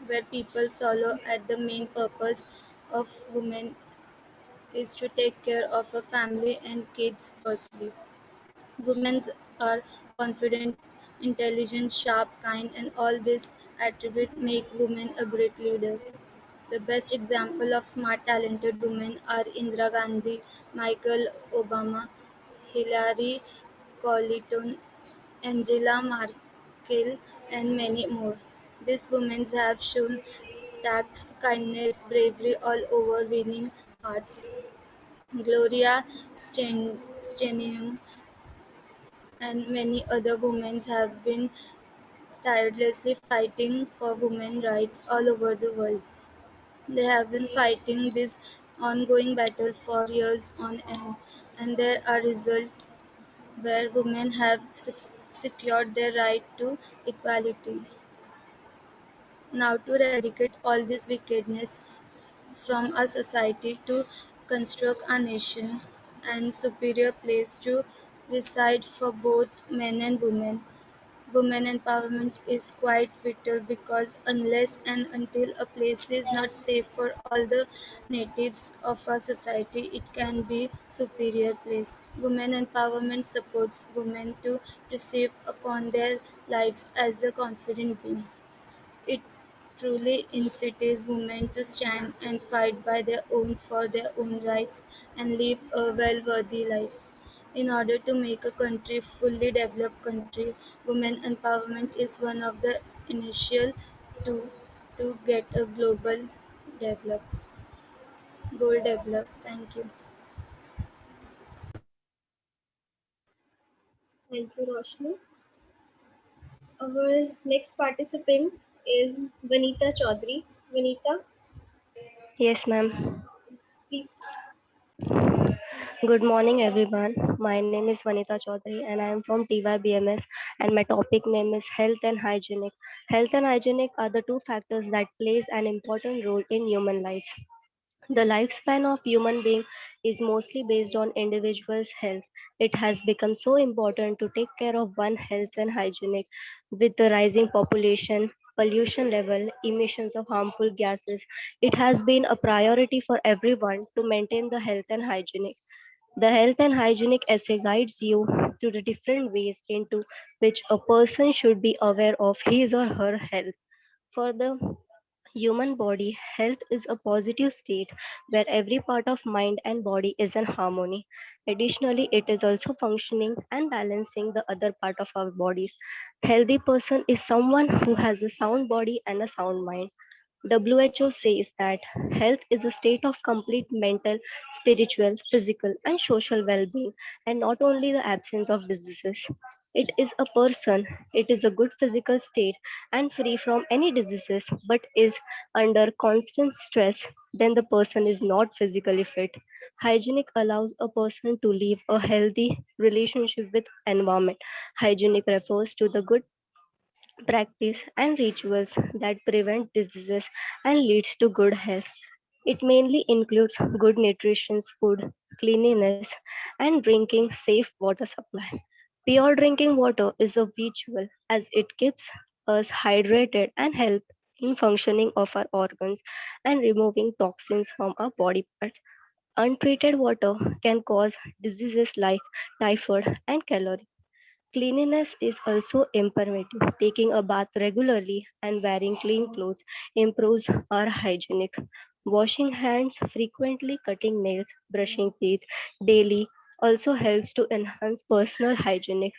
where people follow at the main purpose of women is to take care of a family and kids firstly. Women are confident, intelligent, sharp, kind, and all these attributes make women a great leader. The best example of smart, talented women are Indira Gandhi, Michael Obama, Hillary Clinton, Angela Merkel, and many more. These women have shown tact, kindness, bravery all over, winning hearts. Gloria Steinem and many other women have been tirelessly fighting for women's rights all over the world. They have been fighting this ongoing battle for years on end, and there are results where women have secured their right to equality. Now, to eradicate all this wickedness from a society, to construct a nation and superior place to reside for both men and women, women empowerment is quite vital because unless and until a place is not safe for all the natives of a society, it can be superior place. Women empowerment supports women to perceive upon their lives as a confident being. It truly incites women to stand and fight by their own for their own rights and live a well-worthy life. In order to make a country fully developed country, women empowerment is one of the initial to to get a global develop goal developed. Thank you. Thank you, Roshni. Our next participant is Vanita Chaudhary. Vanita, Yes, ma'am. please. Good morning, everyone. My name is Vanita Chaudhary, and I am from TYBMS. And my topic name is Health and Hygienic. Health and hygienic are the two factors that plays an important role in human life. The lifespan of human being is mostly based on individual's health. It has become so important to take care of one health and hygienic with the rising population, pollution level, emissions of harmful gases. It has been a priority for everyone to maintain the health and hygienic. The health and hygienic essay guides you to the different ways into which a person should be aware of his or her health. For the human body, health is a positive state where every part of mind and body is in harmony. Additionally, it is also functioning and balancing the other part of our bodies. Healthy person is someone who has a sound body and a sound mind. WHO says that health is a state of complete mental, spiritual, physical, and social well being, and not only the absence of diseases. It is a person, it is a good physical state and free from any diseases, but is under constant stress, then the person is not physically fit. Hygienic allows a person to live a healthy relationship with environment. Hygienic refers to the good practice and rituals that prevent diseases and leads to good health. It mainly includes good nutrition, food, cleanliness, and drinking safe water supply. Pure drinking water is a ritual as it keeps us hydrated and help in functioning of our organs and removing toxins from our body parts. Untreated water can cause diseases like typhoid and cholera. Cleanliness is also imperative. Taking a bath regularly and wearing clean clothes improves our hygienic. Washing hands frequently, cutting nails, brushing teeth daily also helps to enhance personal hygienic.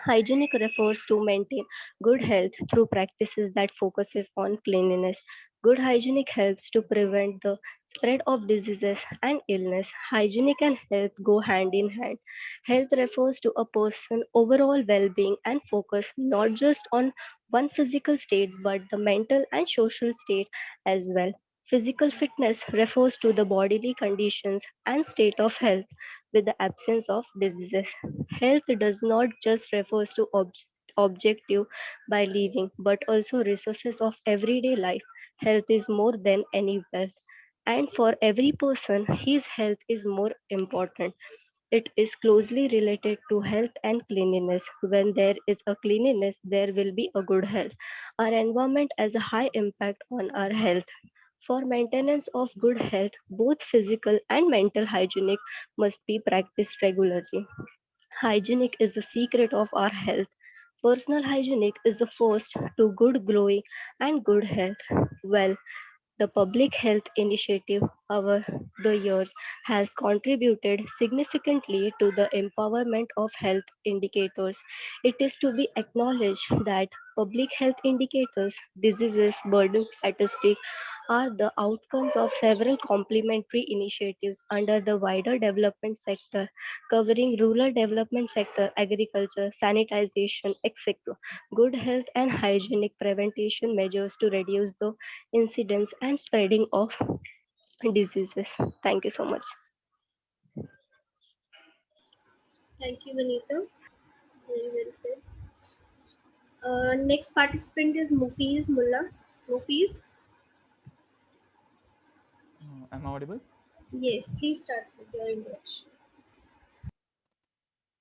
Hygienic refers to maintain good health through practices that focuses on cleanliness. Good hygienic helps to prevent the spread of diseases and illness. Hygienic and health go hand in hand. Health refers to a person's overall well-being and focus not just on one physical state but the mental and social state as well. Physical fitness refers to the bodily conditions and state of health with the absence of diseases. Health does not just refers to objective by living, but also resources of everyday life. Health is more than any wealth. And for every person, his health is more important. It is closely related to health and cleanliness. When there is a cleanliness, there will be a good health. Our environment has a high impact on our health. For maintenance of good health, both physical and mental hygienic must be practiced regularly. Hygienic is the secret of our health. Personal hygienic is the first to good growing and good health. Well, the public health initiative over the years has contributed significantly to the empowerment of health indicators. It is to be acknowledged that public health indicators, diseases, burden statistics are the outcomes of several complementary initiatives under the wider development sector covering rural development sector, agriculture, sanitization, etc. Good health and hygienic prevention measures to reduce the incidence and spreading of diseases. Thank you so much. Thank you, Vanita. Very well said. Next participant is Mufiz Mullah. Mufiz? Am I audible? Yes, please start with your introduction.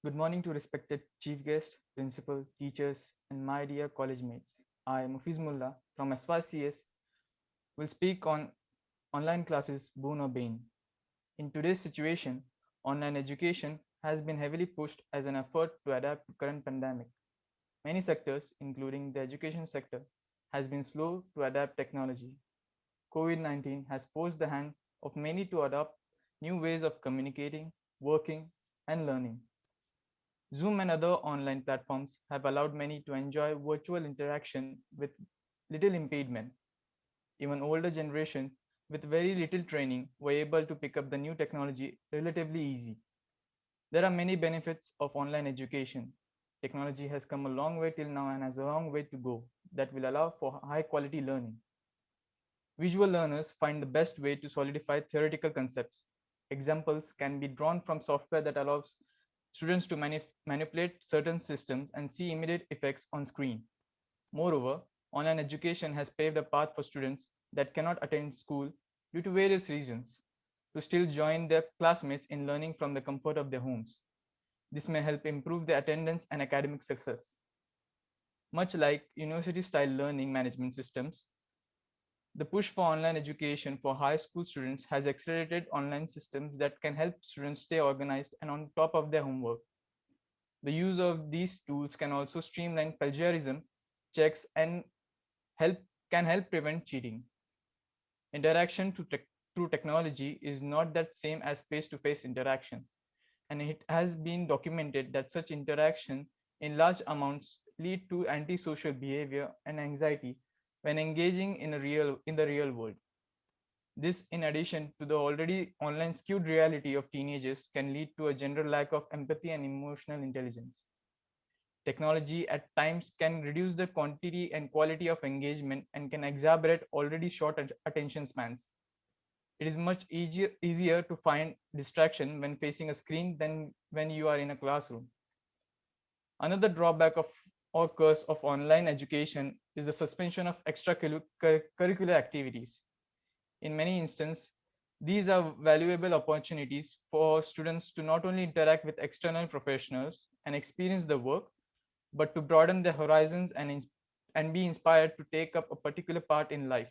Good morning to respected chief guest, principal, teachers, and my dear college mates. I, Mufiz Mullah from SYCS, will speak on online classes, boon or bane. In today's situation, online education has been heavily pushed as an effort to adapt to current pandemic. Many sectors, including the education sector, has been slow to adapt technology. COVID-19 has forced the hand of many to adopt new ways of communicating, working, and learning. Zoom and other online platforms have allowed many to enjoy virtual interaction with little impediment. Even older generation with very little training were able to pick up the new technology relatively easy. There are many benefits of online education. Technology has come a long way till now and has a long way to go that will allow for high quality learning. Visual learners find the best way to solidify theoretical concepts. Examples can be drawn from software that allows students to manipulate certain systems and see immediate effects on screen. Moreover, online education has paved a path for students that cannot attend school due to various reasons to still join their classmates in learning from the comfort of their homes. This may help improve their attendance and academic success. Much like university-style learning management systems, the push for online education for high school students has accelerated online systems that can help students stay organized and on top of their homework. The use of these tools can also streamline plagiarism checks and can help prevent cheating. Interaction through technology is not that same as face-to-face interaction, and it has been documented that such interaction in large amounts lead to antisocial behavior and anxiety when engaging in the real world. This, in addition to the already online skewed reality of teenagers, can lead to a general lack of empathy and emotional intelligence. Technology at times can reduce the quantity and quality of engagement and can exacerbate already short attention spans. It is much easier to find distraction when facing a screen than when you are in a classroom. Another drawback or curse of online education is the suspension of extracurricular activities. In many instances, these are valuable opportunities for students to not only interact with external professionals and experience the work, but to broaden their horizons and be inspired to take up a particular part in life.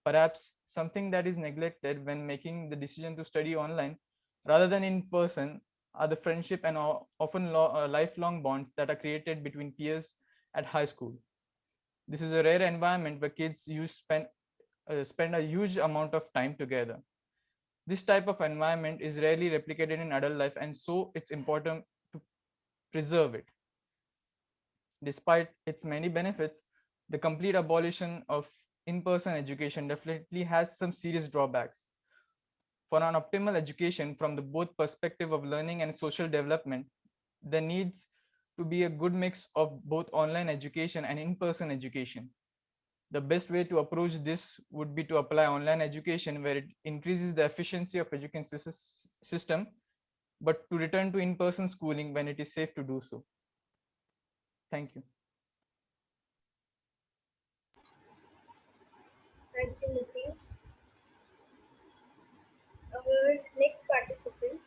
Perhaps something that is neglected when making the decision to study online rather than in person are the friendship and often lifelong bonds that are created between peers at high school. This is a rare environment where kids spend a huge amount of time together. This type of environment is rarely replicated in adult life, and so it's important to preserve it. Despite its many benefits, the complete abolition of in-person education definitely has some serious drawbacks. For an optimal education from the both perspective of learning and social development, there needs to be a good mix of both online education and in-person education. The best way to approach this would be to apply online education where it increases the efficiency of education system, but to return to in-person schooling when it is safe to do so. Thank you. Thank you, Nitish. Our next participant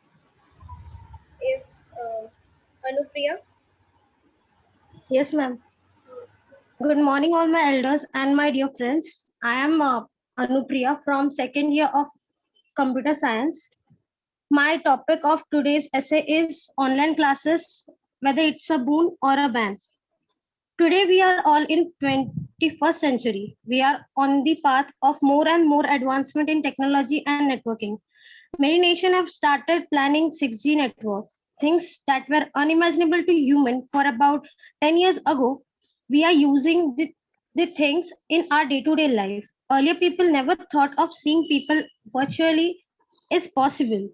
is Anupriya. Yes, ma'am. Good morning, all my elders and my dear friends. I am Anupriya from second year of computer science. My topic of today's essay is online classes, whether it's a boon or a ban. Today, we are all in 21st century. We are on the path of more and more advancement in technology and networking. Many nations have started planning 6G network. Things that were unimaginable to human for about 10 years ago, we are using the things in our day-to-day life. Earlier, people never thought of seeing people virtually is possible.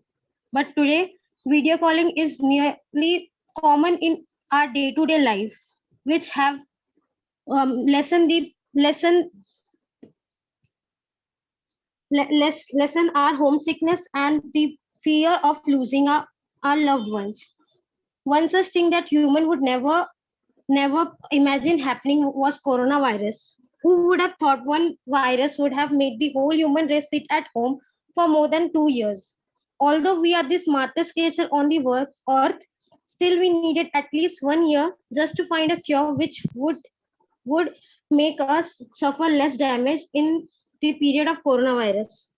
But today, video calling is nearly common in our day-to-day life, which have lessen our homesickness and the fear of losing our loved ones. One such thing that human would never imagine happening was coronavirus. Who would have thought one virus would have made the whole human race sit at home for more than 2 years? Although we are the smartest creature on the earth, still we needed at least 1 year just to find a cure which would make us suffer less damage in the period of coronavirus.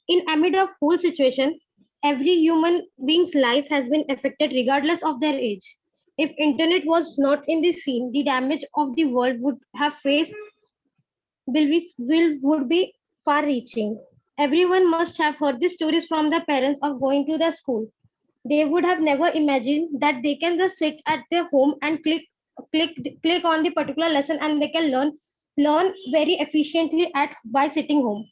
In amid of whole situation, every human being's life has been affected regardless of their age. If internet was not in the scene, the damage of the world would have faced would be far-reaching. Everyone must have heard the stories from their parents of going to their school. They would have never imagined that they can just sit at their home and click on the particular lesson and they can learn very efficiently by sitting home.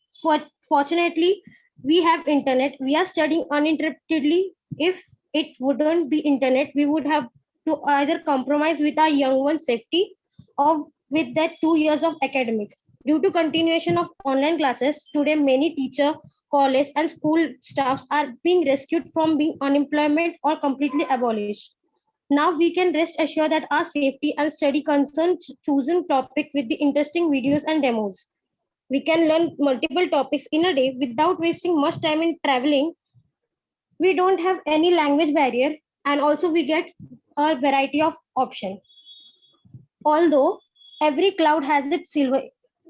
Fortunately, we have internet. We are studying uninterruptedly. If it wouldn't be internet, we would have to either compromise with our young one's safety or with that 2 years of academic. Due to continuation of online classes, today many teacher, college and school staffs are being rescued from being unemployment or completely abolished. Now we can rest assured that our safety and study concern chosen topic with the interesting videos and demos. We can learn multiple topics in a day without wasting much time in traveling. We don't have any language barrier. and also we get a variety of option. Although every cloud has its silver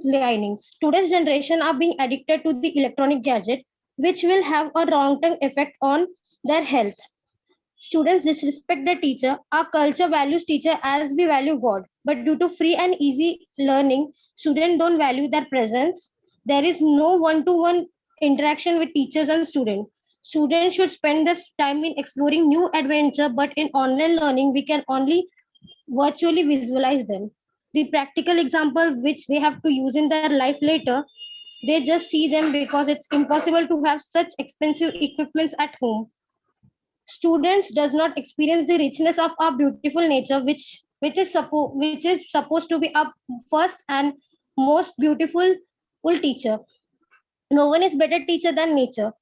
linings, today's generation are being addicted to the electronic gadget, which will have a long-term effect on their health. Students disrespect their teacher. Our culture values teacher as we value God. But due to free and easy learning, students don't value their presence. There is no one-to-one interaction with teachers and students. Students should spend this time in exploring new adventure, but in online learning, we can only virtually visualize them. The practical example which they have to use in their life later, they just see them because it's impossible to have such expensive equipments at home. Students does not experience the richness of our beautiful nature, which is supposed to be our first and most beautiful teacher. No one is better teacher than nature.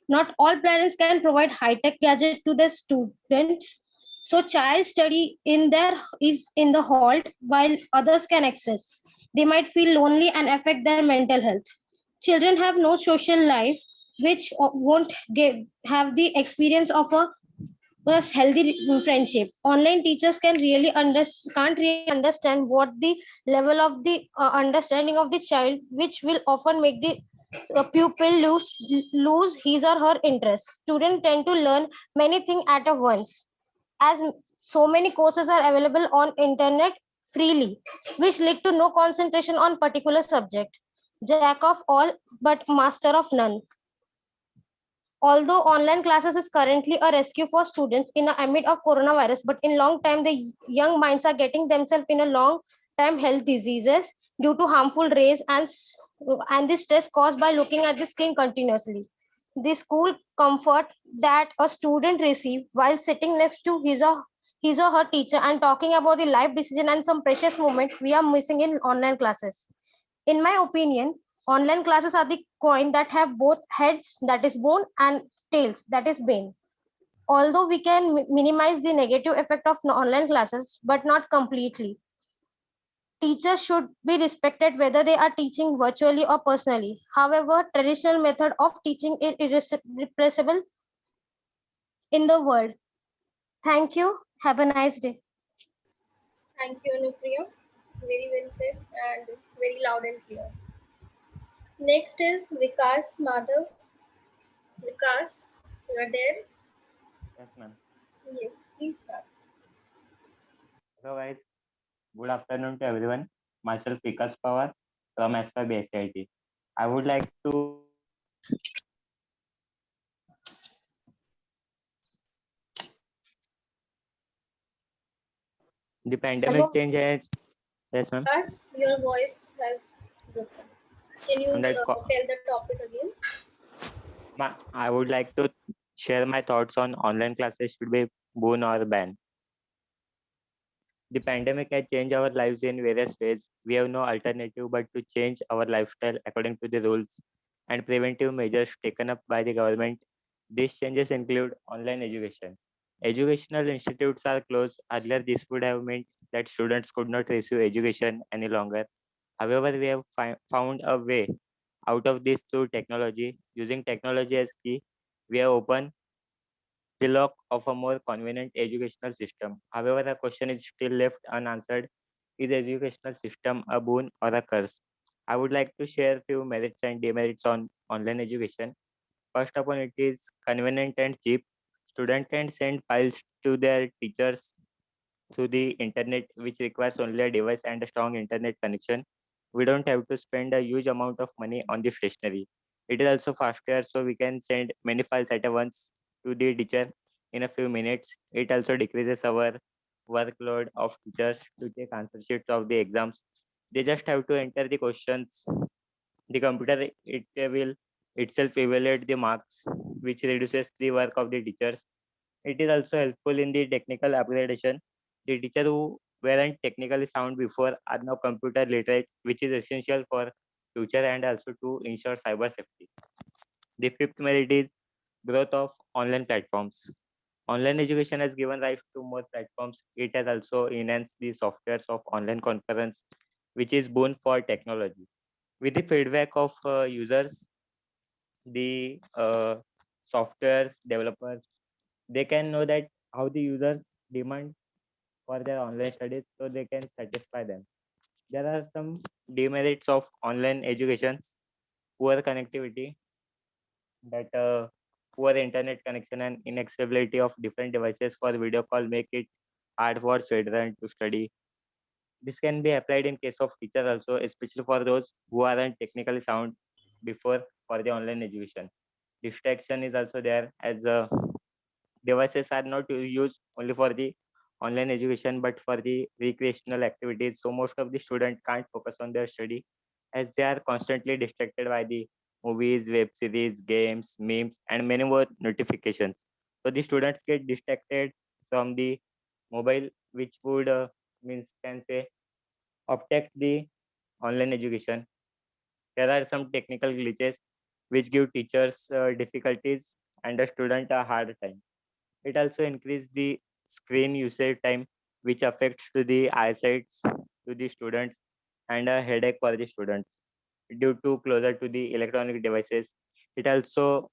Not all parents can provide high-tech gadget to their students. So child study in there is in the hall while others can access. They might feel lonely and affect their mental health. Children have no social life, which won't have the experience of a healthy friendship. Online teachers can't really understand what the level of the understanding of the child, which will often make the pupil lose his or her interest. Students tend to learn many things at a once, as so many courses are available on internet freely, which lead to no concentration on particular subject. Jack of all, but master of none. Although online classes is currently a rescue for students in the amid of coronavirus, but in long time the young minds are getting themselves in a long time health diseases due to harmful rays and the stress caused by looking at the screen continuously. The school comfort that a student receives while sitting next to his or her teacher and talking about the life decision and some precious moments we are missing in online classes. In my opinion, online classes are the coin that have both heads, that is bone, and tails, that is bane. Although we can minimize the negative effect of online classes, but not completely. Teachers should be respected whether they are teaching virtually or personally. However, traditional method of teaching is irreplaceable in the world. Thank you. Have a nice day. Thank you, Anupriya. Very well said and very loud and clear. Next is Vikas Madhav. Vikas, you are there? Yes, ma'am. Yes, please start. Hello, guys. Good afternoon to everyone. Myself, Vikas Pawar from SYBSIT. I would like to the pandemic Hello. change has. Yes, ma'am. Vikas, your voice has broken. Can you On that tell the topic again? I would like to share my thoughts on online classes should be boon or ban. The pandemic has changed our lives in various ways. We have no alternative but to change our lifestyle according to the rules and preventive measures taken up by the government. These changes include online education. Educational institutes are closed. Earlier, this would have meant that students could not receive education any longer. However, we have found a way out of this through technology. Using technology as key, we have opened the lock of a more convenient educational system. However, the question is still left unanswered. Is educational system a boon or a curse? I would like to share few merits and demerits on online education. First upon it is convenient and cheap. Students can send files to their teachers through the internet, which requires only a device and a strong internet connection. We don't have to spend a huge amount of money on the stationery. It is also faster, so we can send many files at once to the teacher in a few minutes. It also decreases our workload of teachers to take answer sheets of the exams. They just have to enter the questions. The computer it will itself evaluate the marks, which reduces the work of the teachers. It is also helpful in the technical upgradation. The teachers who weren't technically sound before are now computer literate, which is essential for future and also to ensure cyber safety. The fifth merit is growth of online platforms. Online education has given rise to more platforms. It has also enhanced the softwares of online conference, which is boon for technology. With the feedback of users, the softwares developers, they can know that how the users demand for their online studies so they can satisfy them. There are some demerits of online educations: poor connectivity, that poor internet connection and inaccessibility of different devices for video call make it hard for children to study. This can be applied in case of teachers also, especially for those who aren't technically sound before for the online education. Distraction is also there, as devices are not used only for the online education but for the recreational activities. So most of the students can't focus on their study as they are constantly distracted by the movies, web series, games, memes, and many more notifications. So the students get distracted from the mobile, which would means can say obstruct the online education. There are some technical glitches which give teachers difficulties and the student a hard time. It also increases the screen usage time, which affects to the eyesight to the students and a headache for the students due to closer to the electronic devices. It also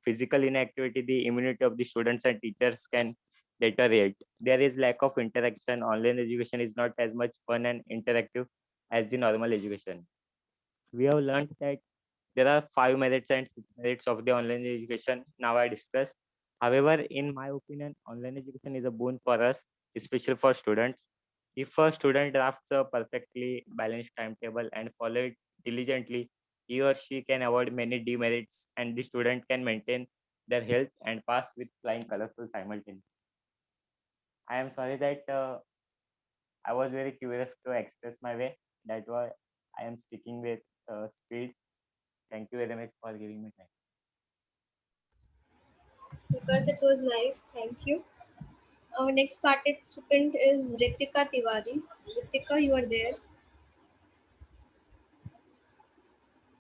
physical inactivity, the immunity of the students and teachers can deteriorate. There is lack of interaction. Online education is not as much fun and interactive as the normal education. We have learned that there are 5 merits and 6 merits of the online education now I discuss. However, in my opinion, online education is a boon for us, especially for students. If a student drafts a perfectly balanced timetable and follow it diligently, he or she can avoid many demerits and the student can maintain their health and pass with flying colorful simultaneously. I am sorry that I was very curious to express my way. That's why I am sticking with speed. Thank you very much for giving me time. Because it was nice. Thank you. Our next participant is Ritika Tiwari. Ritika, you are there.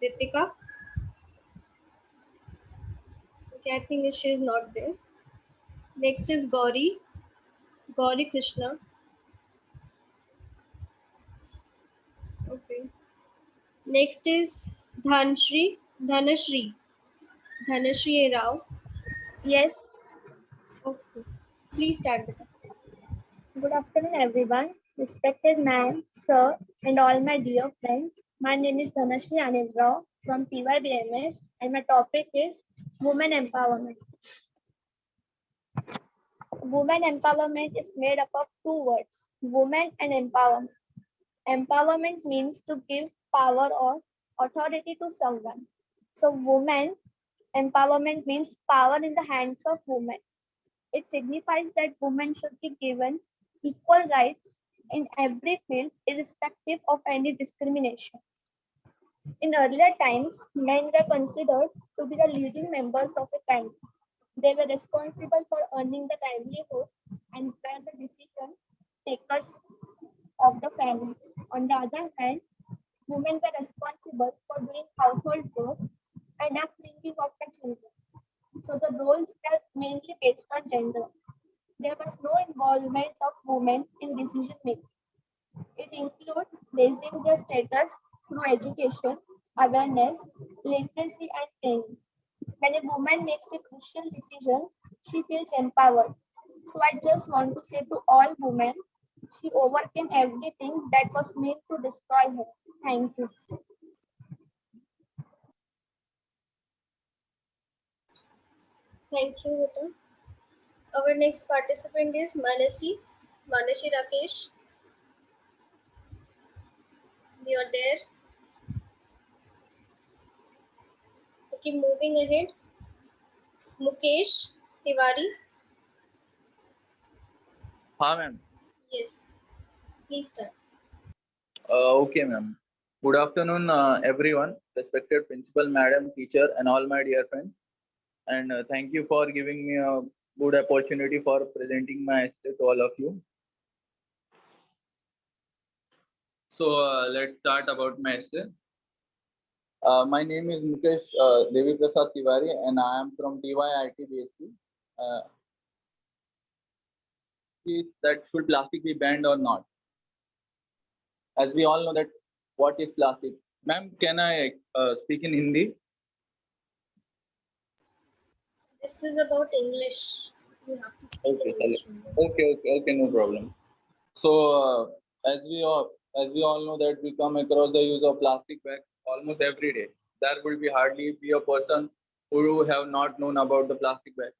Ritika? Okay, I think she is not there. Next is Gauri. Gauri Krishna. Okay. Next is Dhanshri. Dhanashri. Dhanashri Rao. Yes, Okay. Please start with it. good afternoon, everyone. Respected ma'am, sir, and all my dear friends. My name is Dhanashri Anil Rao from TYBMS, and my topic is women empowerment. Women empowerment is made up of two words, women and empowerment. Empowerment means to give power or authority to someone. So, women empowerment means power in the hands of women. It signifies that women should be given equal rights in every field, irrespective of any discrimination. In earlier times, men were considered to be the leading members of a family. They were responsible for earning the livelihood and were the decision takers of the family. On the other hand, women were responsible for doing household work and upbringing of the children. So the roles were mainly based on gender. There was no involvement of women in decision making. It includes raising their status through education, awareness, literacy, and training. When a woman makes a crucial decision, she feels empowered. So I just want to say to all women, she overcame everything that was meant to destroy her. Thank you. Thank you, Rita. Our next participant is Manasi. Manasi Rakesh. You are there. Okay, moving ahead. Mukesh Tiwari. हाँ ma'am. Yes, please start. Okay ma'am. Good afternoon everyone, respected principal, madam, teacher, and all my dear friends. And thank you for giving me a good opportunity for presenting my essay to all of you. So let's start about my essay. My name is Mukesh Devi Prasad Tiwari, and I am from TYIT BSc. Is that should plastic be banned or not? As we all know that what is plastic. Ma'am, can I speak in Hindi? This is about English. You have to speak Okay, in English okay, no problem. So as we all know that we come across the use of plastic bags almost every day. There will be hardly be a person who have not known about the plastic bag.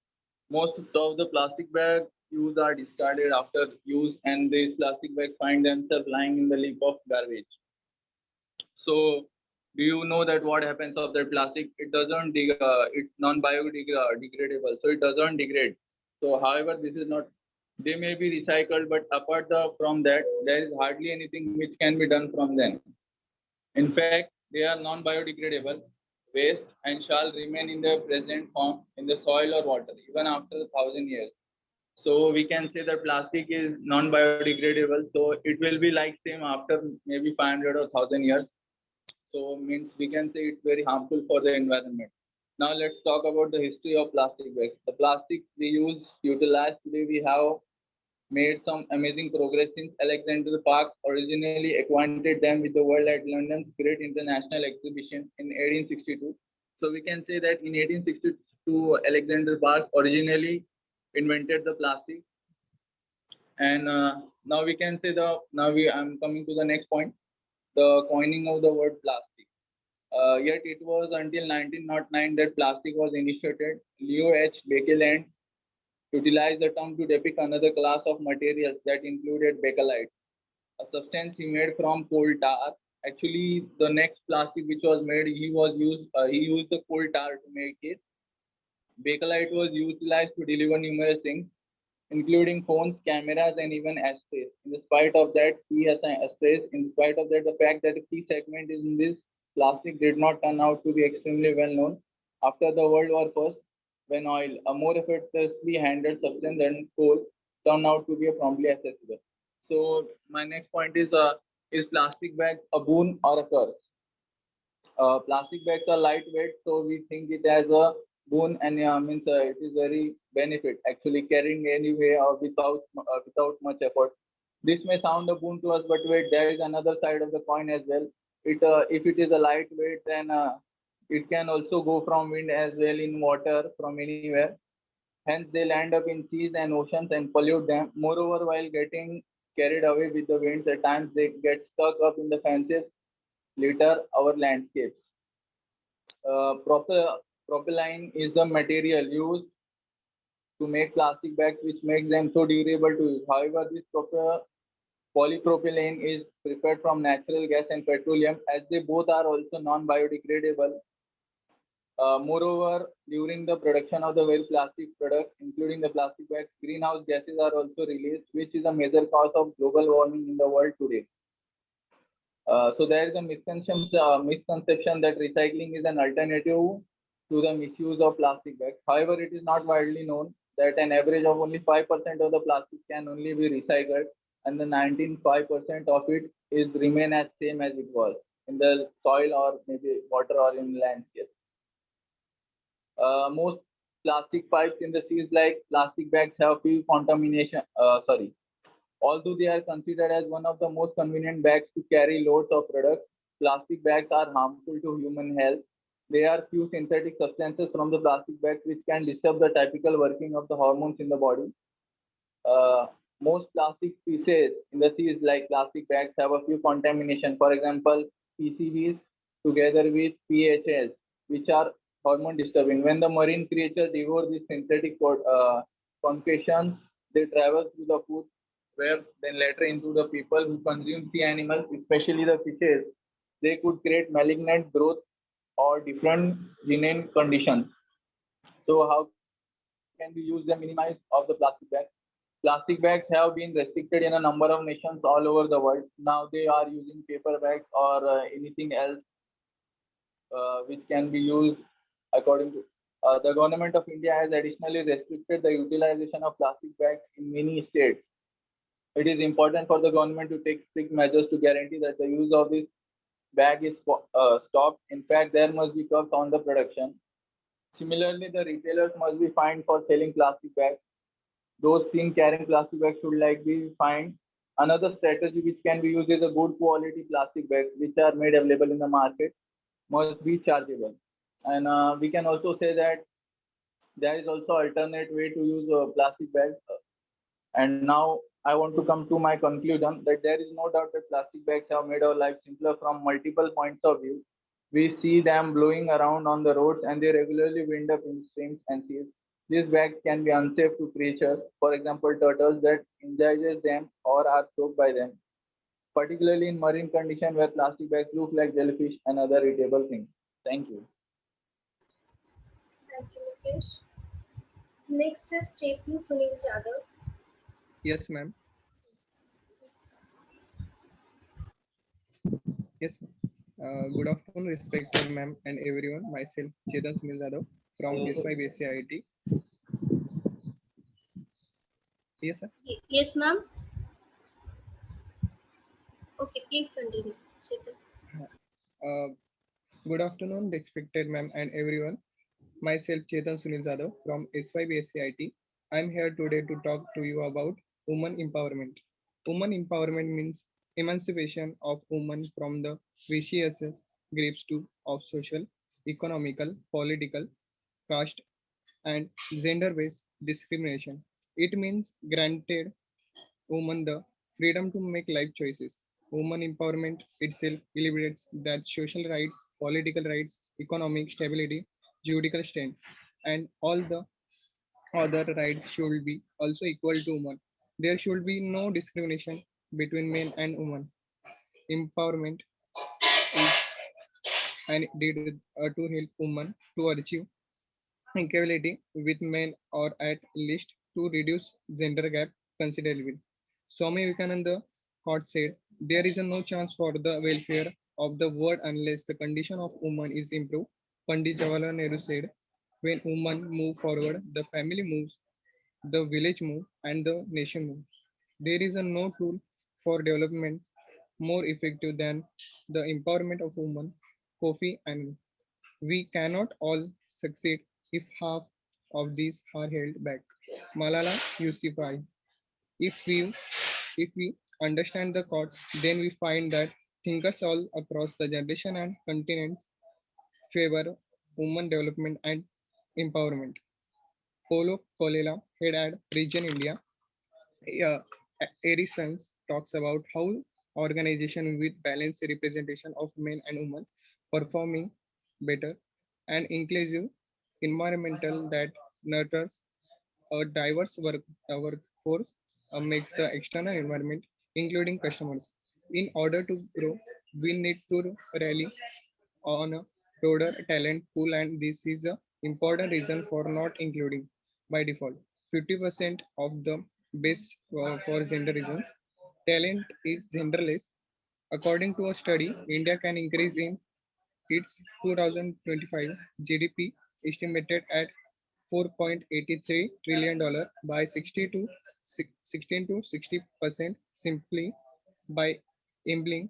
Most of the plastic bags used are discarded after use, and these plastic bags find themselves lying in the lip of garbage. So, do you know that what happens of that plastic? It doesn't it's non-biodegradable, so it doesn't degrade. So, however, this is not. They may be recycled, but from that, there is hardly anything which can be done from them. In fact, they are non-biodegradable waste and shall remain in their present form in the soil or water even after 1,000 years. So we can say that plastic is non-biodegradable. So it will be like same after maybe 500 or 1,000 years. So means we can say it's very harmful for the environment. Now let's talk about the history of plastic bags. The plastic we utilize today, we have made some amazing progress since Alexander Park originally acquainted them with the world at London's Great International Exhibition in 1862. So we can say that in 1862, Alexander Park originally invented the plastic, and now we can say I'm coming to the next point, the coining of the word plastic. Yet it was until 1909 that plastic was initiated. Leo H. Baekeland utilized the term to depict another class of materials that included bakelite, a substance he made from coal tar. Actually, the next plastic which was made, he used the coal tar to make it. Bakelite was utilized to deliver numerous things, including phones, cameras, and even ashtrays. In spite of that, the fact that the key segment in this plastic did not turn out to be extremely well known. After the World War I, when oil, a more effortlessly handled substance than coal, turned out to be promptly accessible. So my next point is plastic bags a boon or a curse? Plastic bags are lightweight, so we think it as a boon, and it is very benefit actually carrying anyway without much effort. This may sound a boon to us, but wait, there is another side of the coin as well. If it is a lightweight, then it can also go from wind as well in water from anywhere. Hence, they land up in seas and oceans and pollute them. Moreover, while getting carried away with the winds, at times they get stuck up in the fences, litter our landscapes. Propylene is the material used to make plastic bags, which makes them so durable to use. However, this polypropylene is prepared from natural gas and petroleum, as they both are also non-biodegradable. Moreover, during the production of the very plastic products, including the plastic bags, greenhouse gases are also released, which is a major cause of global warming in the world today. So there is a misconception that recycling is an alternative to the misuse of plastic bags. However, it is not widely known that an average of only 5% of the plastic can only be recycled, and the 19.5% of it is remain as same as it was in the soil or maybe water or in landscape. Most plastic pipes in the seas, like plastic bags, have few contamination. Although they are considered as one of the most convenient bags to carry loads of products, plastic bags are harmful to human health. There are few synthetic substances from the plastic bags which can disturb the typical working of the hormones in the body. Most plastic species in the seas, like plastic bags, have a few contamination. For example, PCBs together with PHS, which are hormone disturbing. When the marine creatures devour these synthetic concretions, they travel through the food, where then later into the people who consume sea animals, especially the fishes, they could create malignant growth or different gene conditions. So how can we use the minimize of the plastic bags? Plastic bags have been restricted in a number of nations all over the world. Now they are using paper bags or anything else which can be used according to. The government of India has additionally restricted the utilization of plastic bags in many states. It is important for the government to take strict measures to guarantee that the use of this bag is stopped. In fact, there must be curbs on the production. Similarly, the retailers must be fined for selling plastic bags. Those seen carrying plastic bags should be fined. Another strategy which can be used is a good quality plastic bags, which are made available in the market, must be chargeable. And we can also say that there is also alternate way to use plastic bags. And now I want to come to my conclusion that there is no doubt that plastic bags have made our life simpler from multiple points of view. We see them blowing around on the roads and they regularly wind up in streams and seas. These bags can be unsafe to creatures, for example, turtles that ingest them or are choked by them, particularly in marine conditions where plastic bags look like jellyfish and other eatable things. Thank you. Thank you, Mukesh. Next is Chetan Sunil Jadhav. Yes, ma'am. Yes. Good afternoon, respected ma'am and everyone. Myself, Chetan Sunil Jadhav from SYBCIT. Yes, sir. Yes, ma'am. Okay, please continue, Chetan. Good afternoon, respected ma'am and everyone. Myself, Chetan Sunil Jadhav from SYBCIT. I'm here today to talk to you about women empowerment. Women empowerment means emancipation of women from the vicious grips of social, economical, political, caste, and gender-based discrimination. It means granted women the freedom to make life choices. Women empowerment itself celebrates that social rights, political rights, economic stability, judicial strength, and all the other rights should be also equal to women. There should be no discrimination between men and women. Empowerment is and did to help women to achieve equality with men or at least to reduce gender gap considerably. Swami Vivekananda quote said, "There is no chance for the welfare of the world unless the condition of women is improved." Pandit Jawaharlal Nehru said, "When women move forward, the family moves, the village moves, and the nation moves." There is no tool for development more effective than the empowerment of women. Kofi Annan. We cannot all succeed if half of these are held back. Malala Yousafzai. If we understand the quote, then we find that thinkers all across the generation and continents favor women development and empowerment. Paulo Coelho, head at Region India, uh, Erisons talks about how organization with balanced representation of men and women performing better and inclusive environmental that nurtures a diverse workforce makes the external environment, including customers. In order to grow, we need to rally on a broader talent pool, and this is an important reason for not including by default 50% of the base for gender reasons. Talent is genderless. According to a study, India can increase in its 2025 GDP estimated at $4.83 trillion by 16 to 60% simply by enabling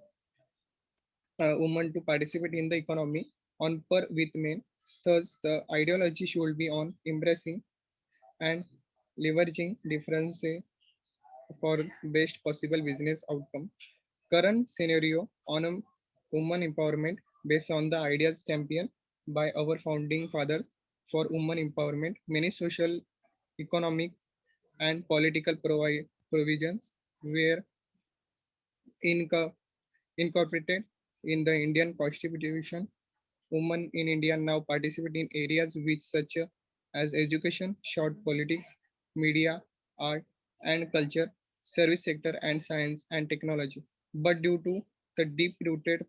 women to participate in the economy on par with men. Thus, the ideology should be on embracing and leveraging differences for best possible business outcome. Current scenario on women empowerment based on the ideas championed by our founding fathers for women empowerment. Many social, economic, and political provisions were inco- incorporated in the Indian Constitution. Women in India now participate in areas which such as education, short politics, media, art and culture, service sector and science and technology. But due to the deep-rooted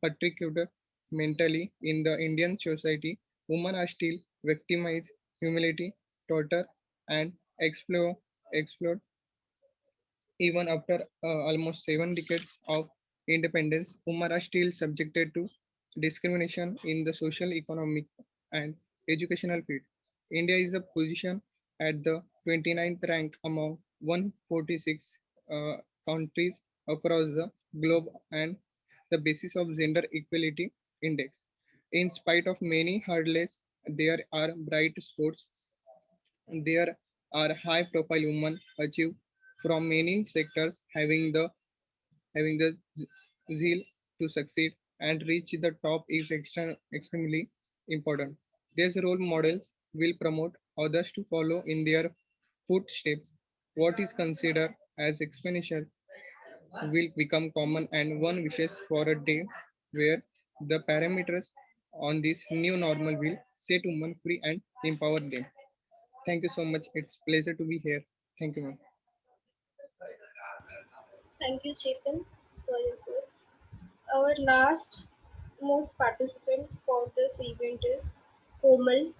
particular mentally in the Indian society, women are still victimized, humiliated, tortured, and explored even after almost 7 decades of independence. Women are still subjected to discrimination in the social, economic, and educational field. India is a position at the 29th rank among 146 countries across the globe and the basis of gender equality index. In spite of many hurdles, there are bright spots. There are high profile women achieve from many sectors having the zeal to succeed and reach the top is extremely important. These role models will promote others to follow in their footsteps. What is considered as exponential will become common, and one wishes for a day where the parameters on this new normal will set women free and empower them. Thank you so much. It's pleasure to be here. Thank you, ma'am. Thank you, Chetan, for your words. Our last most participant for this event is Komal.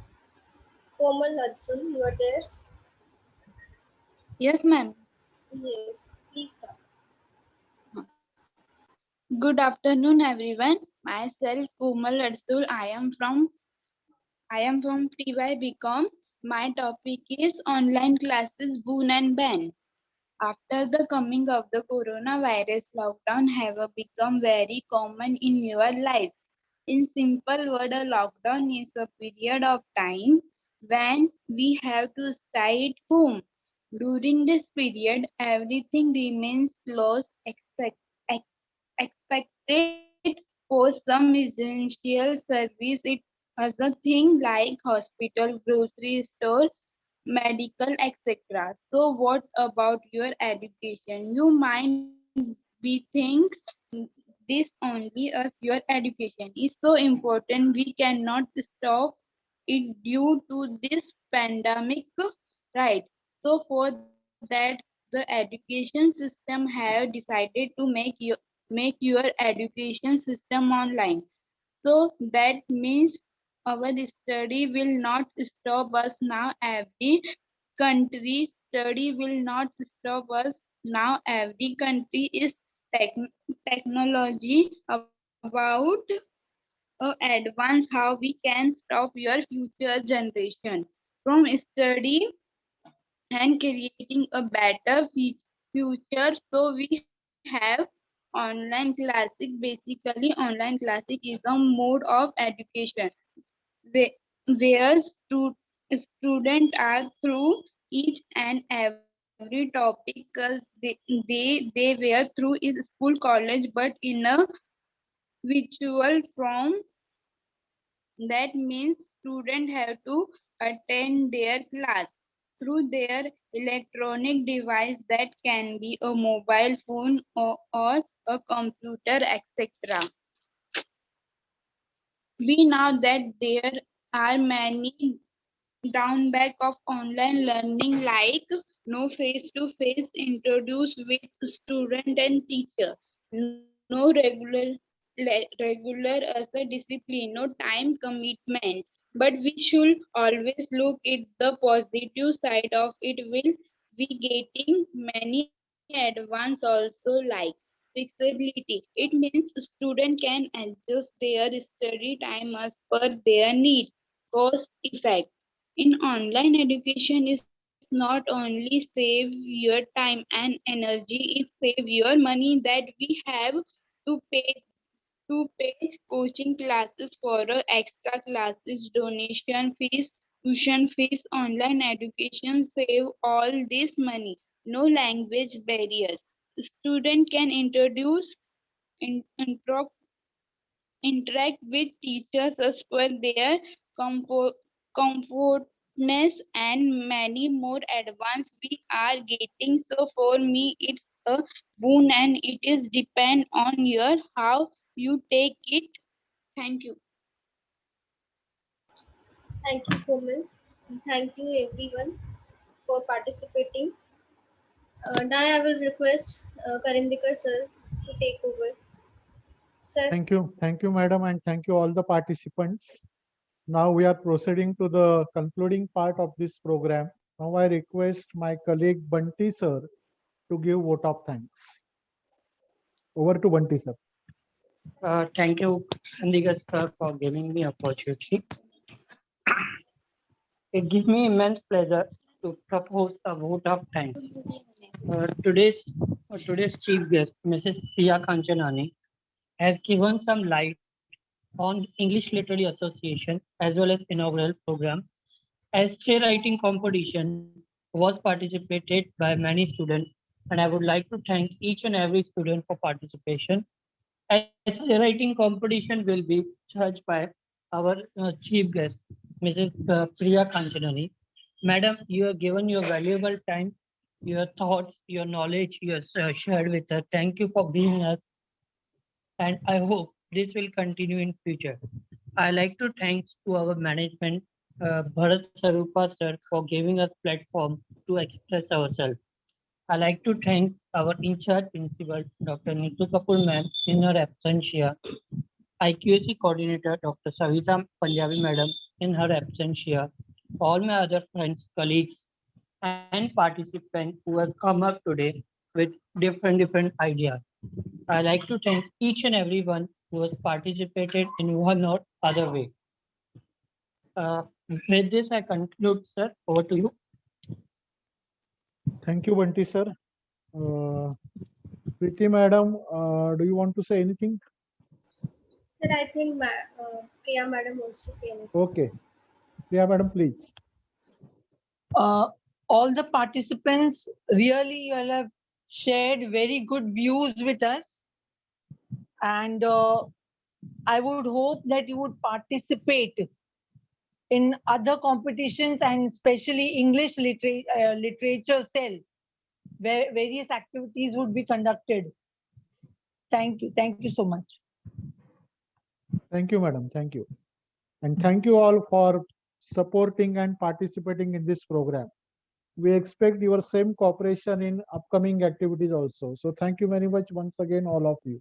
Komal Hudson, you are there? Yes, ma'am. Yes, please start. Good afternoon, everyone. Myself, Komal Arsul. I am from TY BCom. My topic is online classes boon and ban. After the coming of the coronavirus, lockdown have become very common in your life. In simple word, a lockdown is a period of time when we have to stay at home. During this period, everything remains closed expected for some essential service. It has a thing like hospital, grocery store, medical, etc. So what about your education? You might be think this only as your education is so important we cannot stop it due to this pandemic, right? So for that the education system have decided to make your education system online. So that means our study will not stop us now. Every country study will not stop us now. Every country is technology about advance how we can stop your future generation from study and creating a better future. So we have online classic. Basically online classic is a mode of education where students are through each and every topic because they were through is school college but in a virtual form. That means students have to attend their class through their electronic device that can be a mobile phone or a computer, etc. We know that there are many downback of online learning like no face-to-face introduced with student and teacher, no regular as a discipline, no time commitment. But we should always look at the positive side of it. Will be getting many advance also like flexibility. It means student can adjust their study time as per their needs. Cost effect in online education is not only save your time and energy, it save your money that we have to pay coaching classes for extra classes, donation fees, tuition fees. Online education save all this money. No language barriers. Student can in, intro- interact with teachers as per their comfort, comfortness and many more advanced we are getting. So for me, it's a boon and it is depend on your how you take it. Thank you. Thank you, Komal. Thank you, everyone, for participating. Now I will request Karindikar sir to take over. Sir. Thank you, madam, and thank you all the participants. Now we are proceeding to the concluding part of this program. Now I request my colleague Bunty sir to give vote of thanks. Over to Bunty sir. Thank you, Chandigarh sir, for giving me opportunity. It gives me immense pleasure to propose a vote of thanks. Today's chief guest, Mrs. Priya Kanchanani, has given some light on English Literary Association as well as inaugural program. Essay writing competition was participated by many students, and I would like to thank each and every student for participation. Essay writing competition will be judged by our chief guest. Mrs. Priya Kanchanani. Madam, you have given your valuable time, your thoughts, your knowledge you have shared with us. Thank you for being us, and I hope this will continue in future. I like to thank to our management, Bharat Sarupa sir, for giving us platform to express ourselves. I like to thank our in-charge principal, Dr. Neetu Kapoor ma'am, in her absentia, IQAC coordinator, Dr. Savita Punjabi madam, in her absentia, all my other friends, colleagues, and participants who have come up today with different ideas. I like to thank each and everyone who has participated in one or other way. With this, I conclude, sir. Over to you. Thank you, Bunty sir. Preeti madam, do you want to say anything? Sir, I think Priya madam wants to say anything. Okay. Priya madam, please. All the participants, really you all have shared very good views with us, and I would hope that you would participate in other competitions, and especially English literature cell, where various activities would be conducted. Thank you so much. Thank you, madam. Thank you. And thank you all for supporting and participating in this program. We expect your same cooperation in upcoming activities also. So thank you very much once again, all of you.